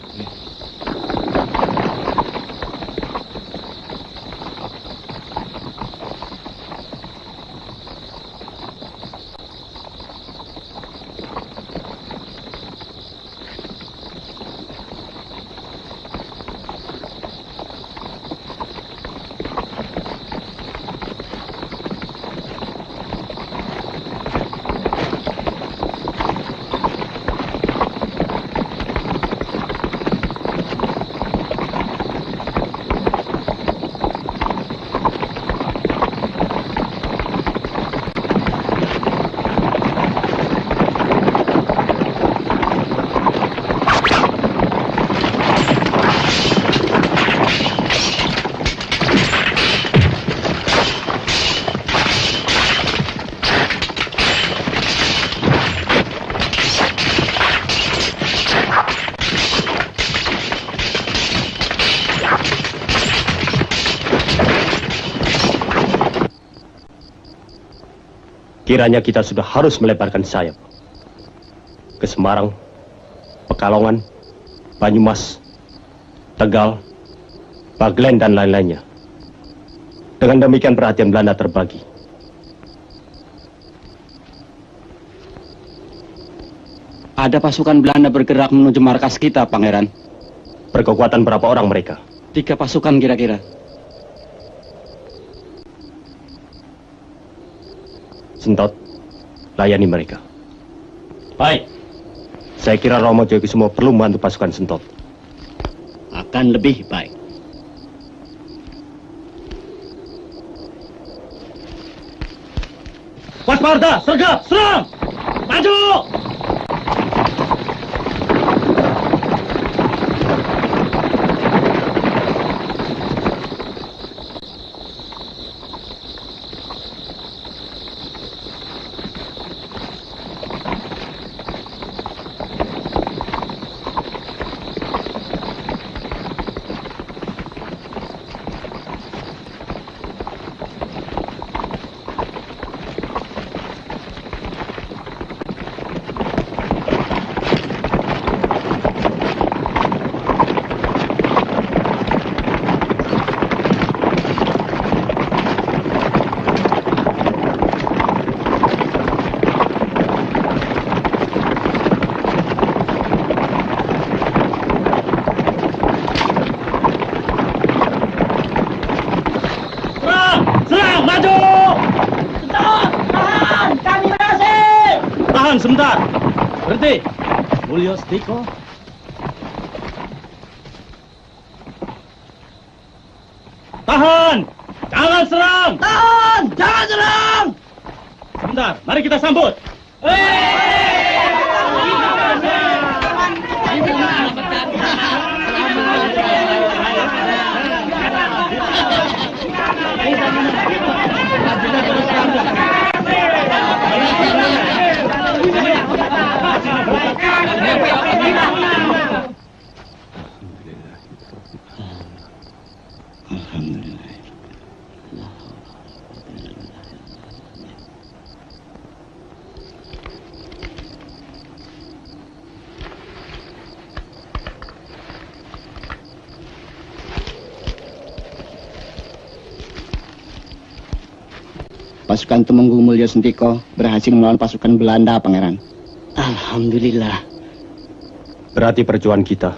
Kiranya kita sudah harus melebarkan sayap ke Semarang, Pekalongan, Banyumas, Tegal, Baglen, dan lain-lainnya. Dengan demikian perhatian Belanda terbagi. Ada pasukan Belanda bergerak menuju markas kita, Pangeran. Berkekuatan berapa orang mereka? 3 pasukan kira-kira. Sentot, layani mereka. Baik. Saya kira Romo Joyokusumo perlu membantu pasukan Sentot. Akan lebih baik. Waspada, sergap, serang! Maju! Tahan sebentar. Berhenti. Mulyo Stiko. Tahan. Jangan serang. Tahan. Jangan serang. Sebentar. Mari kita sambut. Pasukan Tumenggung Mulyo Sentiko berhasil melawan pasukan Belanda, Pangeran. Alhamdulillah. Berarti perjuangan kita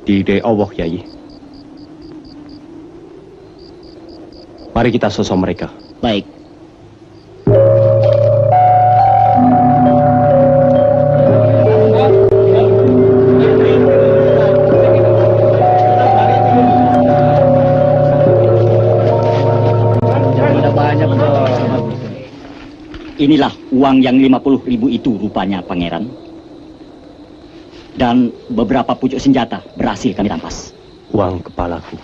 diridai Allah, Yai. Mari kita sosok mereka. Baik. Inilah uang yang 50.000 itu rupanya, Pangeran. Dan beberapa pucuk senjata berhasil kami rampas. Uang kepalaku.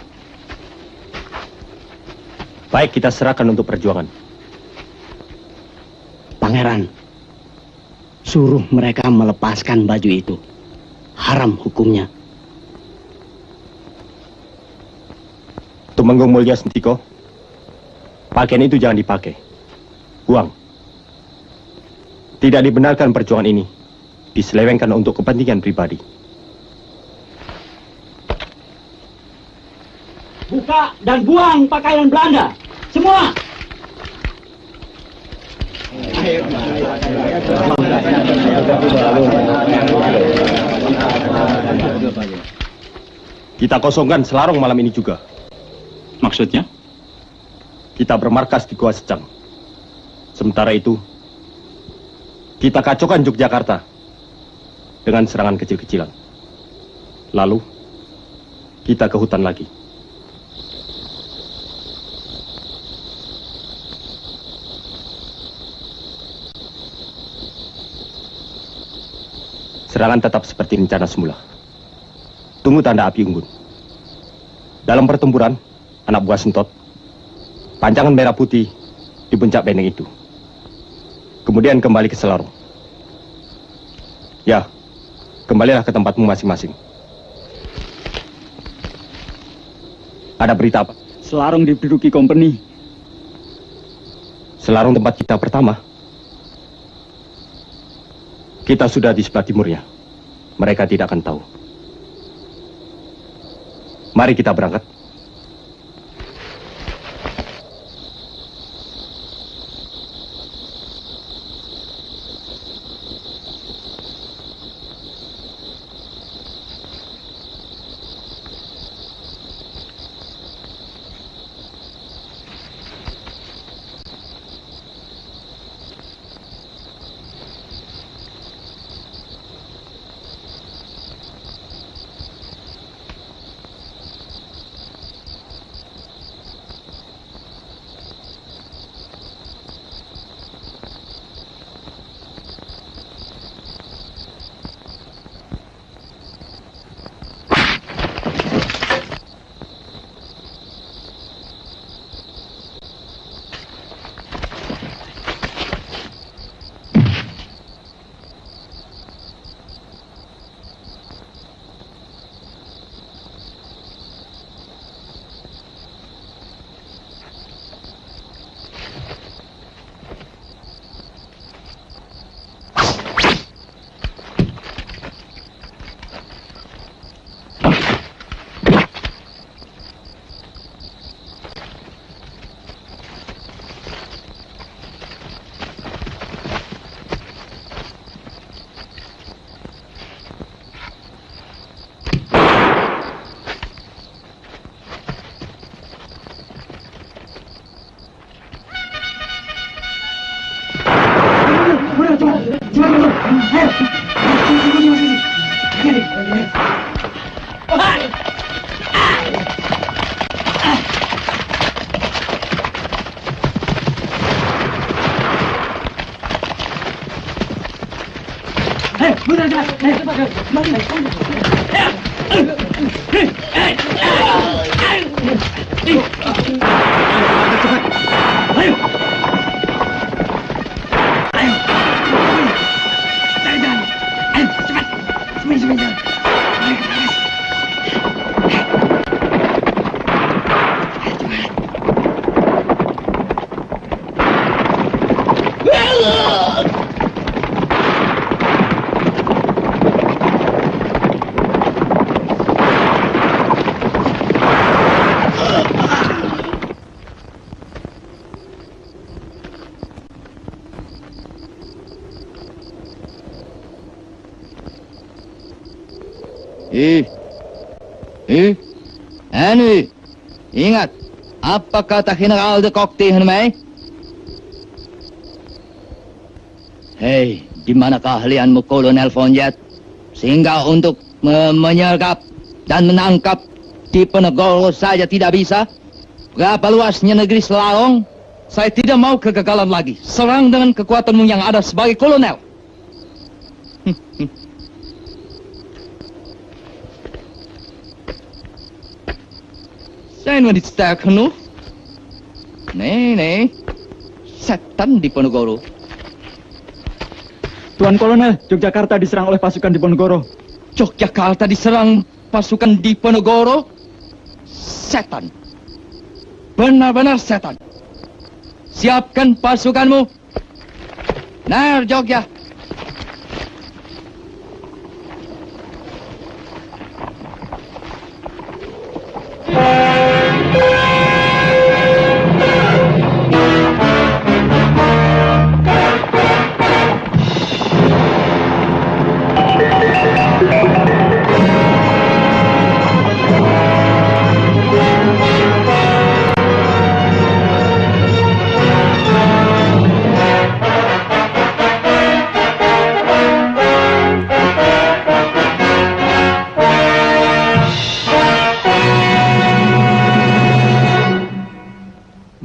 Baik, kita serahkan untuk perjuangan. Pangeran, suruh mereka melepaskan baju itu. Haram hukumnya. Tumenggung Mulyo Sentiko, pakaian itu jangan dipakai. Uang. Tidak dibenarkan perjuangan ini diselewengkan untuk kepentingan pribadi. Buka dan buang pakaian Belanda. Semua. Kita kosongkan Selarong malam ini juga. Maksudnya? Kita bermarkas di Gua Secang. Sementara itu, kita kacaukan Yogyakarta dengan serangan kecil-kecilan. Lalu, kita ke hutan lagi. Serangan tetap seperti rencana semula. Tunggu tanda api unggun. Dalam pertempuran, anak buah Sentot, pancangan merah putih di puncak benteng itu. Kemudian kembali ke Selarong. Ya, kembalilah ke tempatmu masing-masing. Ada berita apa? Selarong diduduki kompeni. Selarong tempat kita pertama. Kita sudah di sebelah timurnya. Mereka tidak akan tahu. Mari kita berangkat. Anu, ingat, apa kata General de Kock tegen mij? Hei, di mana keahlianmu, Kolonel Von Jet? Sehingga untuk menyergap dan menangkap Diponegoro saja tidak bisa? Berapa luasnya negeri Selarong? Saya tidak mau kegagalan lagi. Serang dengan kekuatanmu yang ada sebagai kolonel. Zijn we niet sterk genoeg? Nee. Setan Diponegoro. Tuan Kolonel, Yogyakarta diserang oleh pasukan Diponegoro. Yogyakarta diserang pasukan Diponegoro? Setan. Benar-benar setan. Siapkan pasukanmu. Nar Jogja.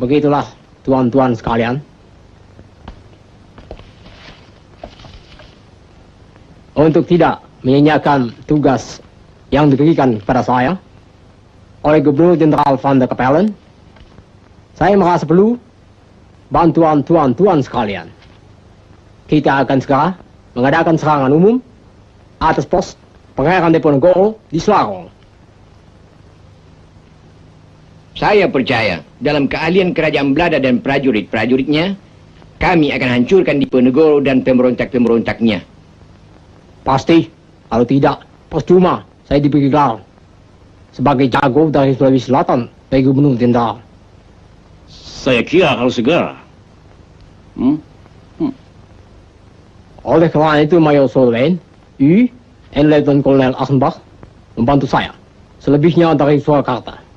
Begitulah, tuan-tuan sekalian. Untuk tidak menyanyiakan tugas yang diberikan kepada saya oleh Gubernur Jenderal Van der Capellen, saya merasa perlu bantuan tuan-tuan sekalian. Kita akan segera mengadakan serangan umum atas pos Pangeran Diponegoro di Selarong. Saya percaya dalam keahlian kerajaan Belanda dan prajurit-prajuritnya, kami akan hancurkan Diponegoro dan pemberontak-pemberontaknya. Pasti, kalau tidak, percuma saya diberi gelar sebagai jago dari Sulawesi Selatan bagi Gubernur Jenderal. Saya kira harus segera. Oleh karena itu, Mayor Solveig, dan Lieutenant Kolonel Asenbach membantu saya. Selebihnya dari Surakarta.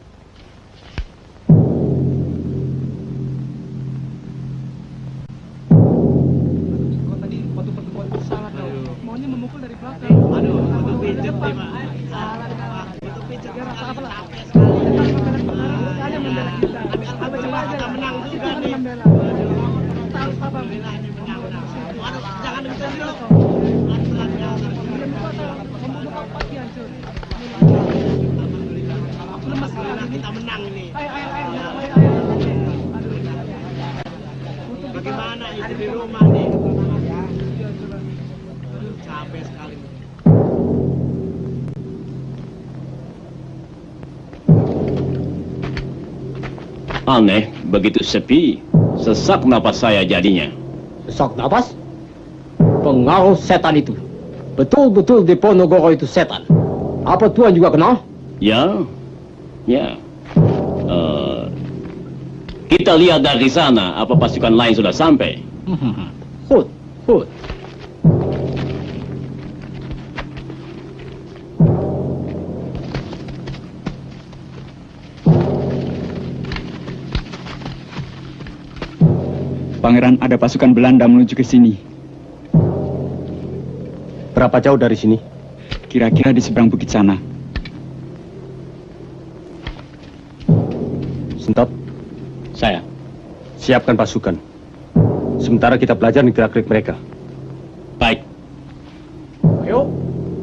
Bagaimana itu di rumah nih? Capek sekali. Aneh, begitu sepi, sesak napas saya jadinya. Sesak napas? Pengaruh setan itu. Betul-betul Diponegoro itu setan. Apa Tuan juga kenal? Ya. Kita lihat dari sana apa pasukan lain sudah sampai. Hut. Pangeran, ada pasukan Belanda menuju ke sini. Berapa jauh dari sini? Kira-kira di seberang bukit sana. Sentop. Saya. Siapkan pasukan. Sementara kita belajar gerak-gerik mereka. Baik. Ayo,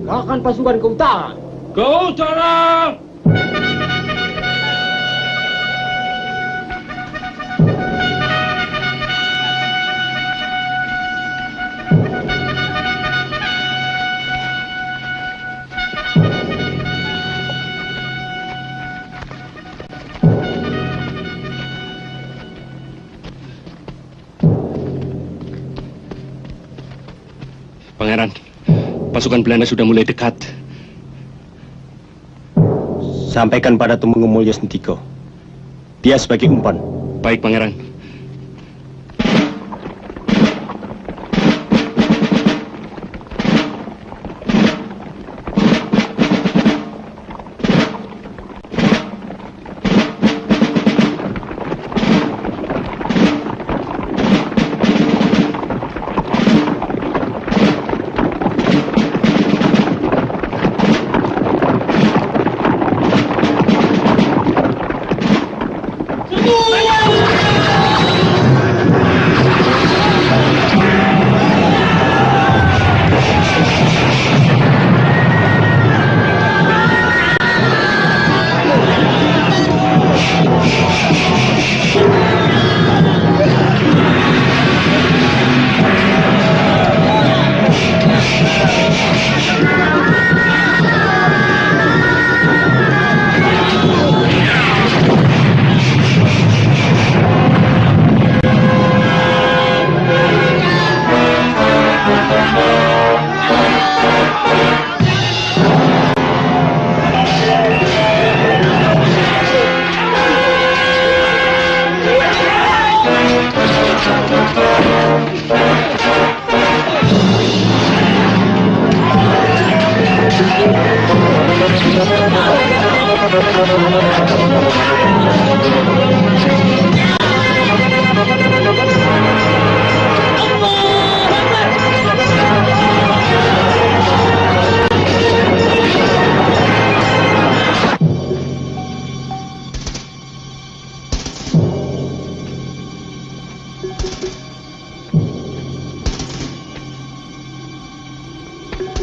Gerakan pasukan ke utara. Ke utara! Pangeran, pasukan Belanda sudah mulai dekat. Sampaikan pada Tumenggung Mulyo Sentiko. Dia sebagai umpan. Baik, Pangeran.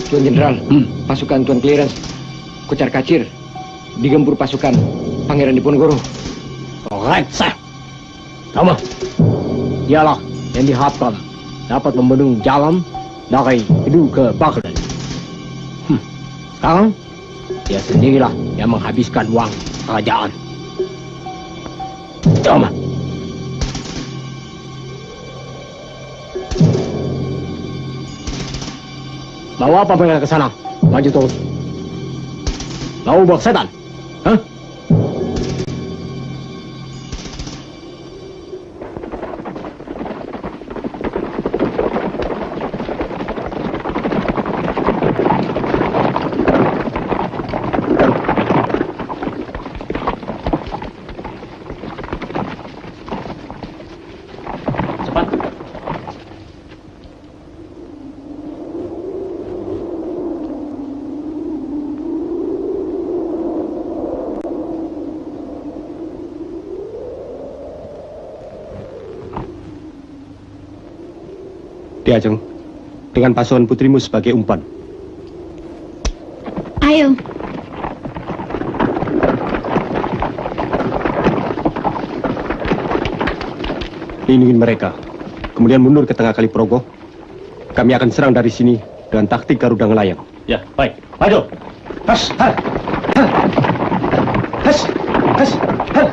Tuan Jenderal, pasukan Tuan Clarence kocar kacir digempur pasukan Pangeran Diponegoro. Korek, sah. Sama. Dialah yang diharapkan dapat membendung jalan dari Kedu ke Baghdad. Sekarang, dia sendirilah yang menghabiskan uang kerajaan. Sama. Bawa apa mereka ke sana? Maju terus. Mau buat setan? Hah? Diajeng, dengan pasukan putrimu sebagai umpan. Ayo. Lindungi mereka, kemudian mundur ke tengah Kali Progo. Kami akan serang dari sini dengan taktik Garuda Ngelayang. Ya, baik. Maju. Has, has, has, has, has.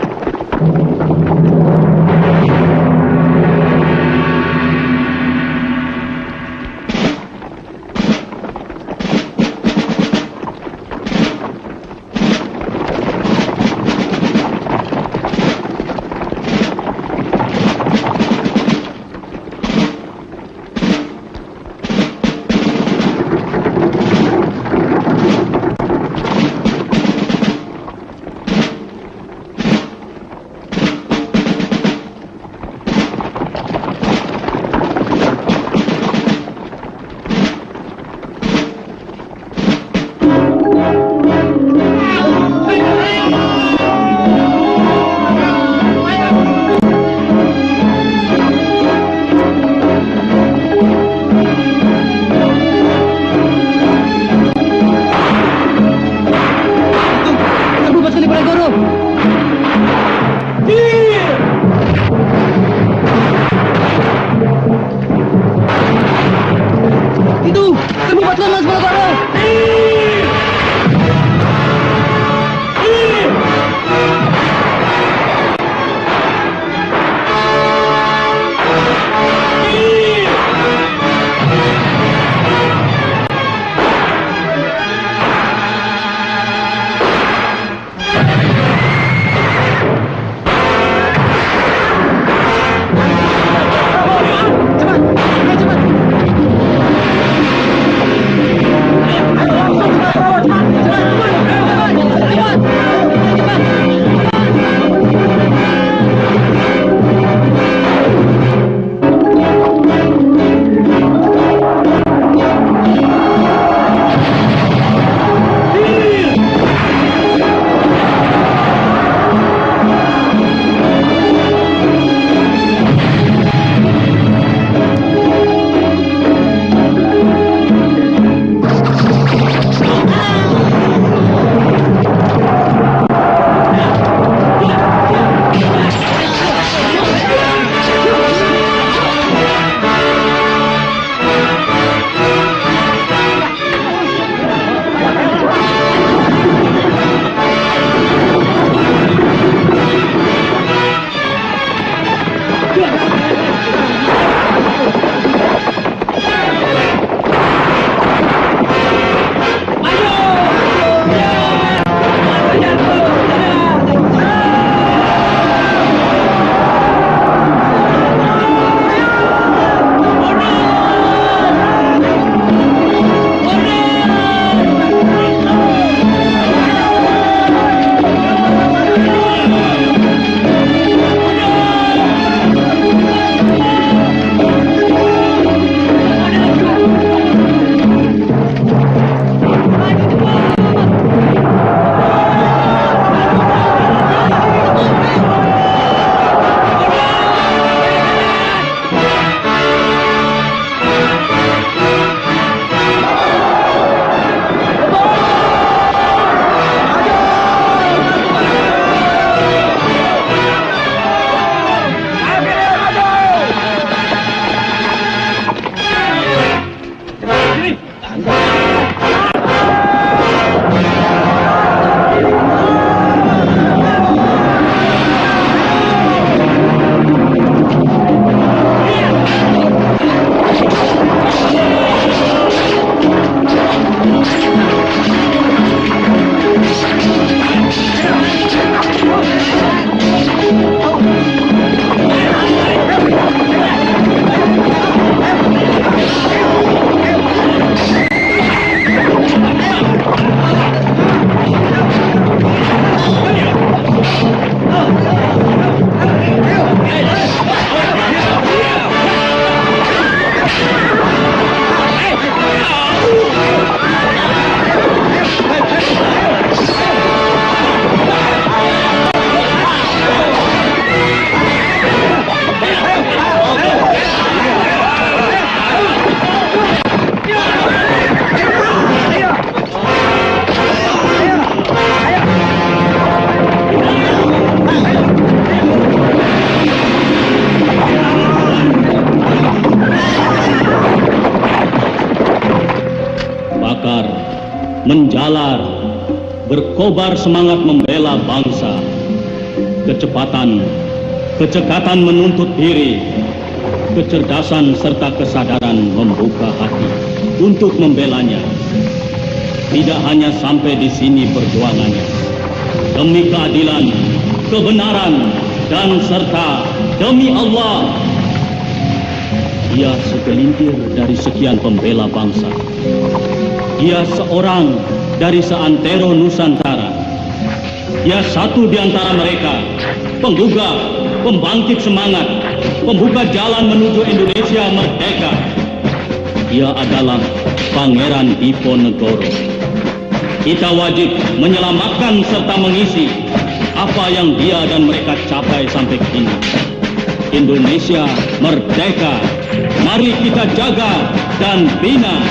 menjalar, berkobar semangat membela bangsa, kecepatan, kecekatan menuntut diri, kecerdasan serta kesadaran membuka hati untuk membelanya. Tidak hanya sampai di sini perjuangannya, demi keadilan, kebenaran, dan serta demi Allah. Dia segelintir dari sekian pembela bangsa. Dia seorang dari seantero Nusantara. Dia satu di antara mereka, penggugah, pembangkit semangat, pembuka jalan menuju Indonesia merdeka. Dia adalah Pangeran Diponegoro. Kita wajib menyelamatkan serta mengisi apa yang dia dan mereka capai sampai kini. Indonesia merdeka. Mari kita jaga dan bina.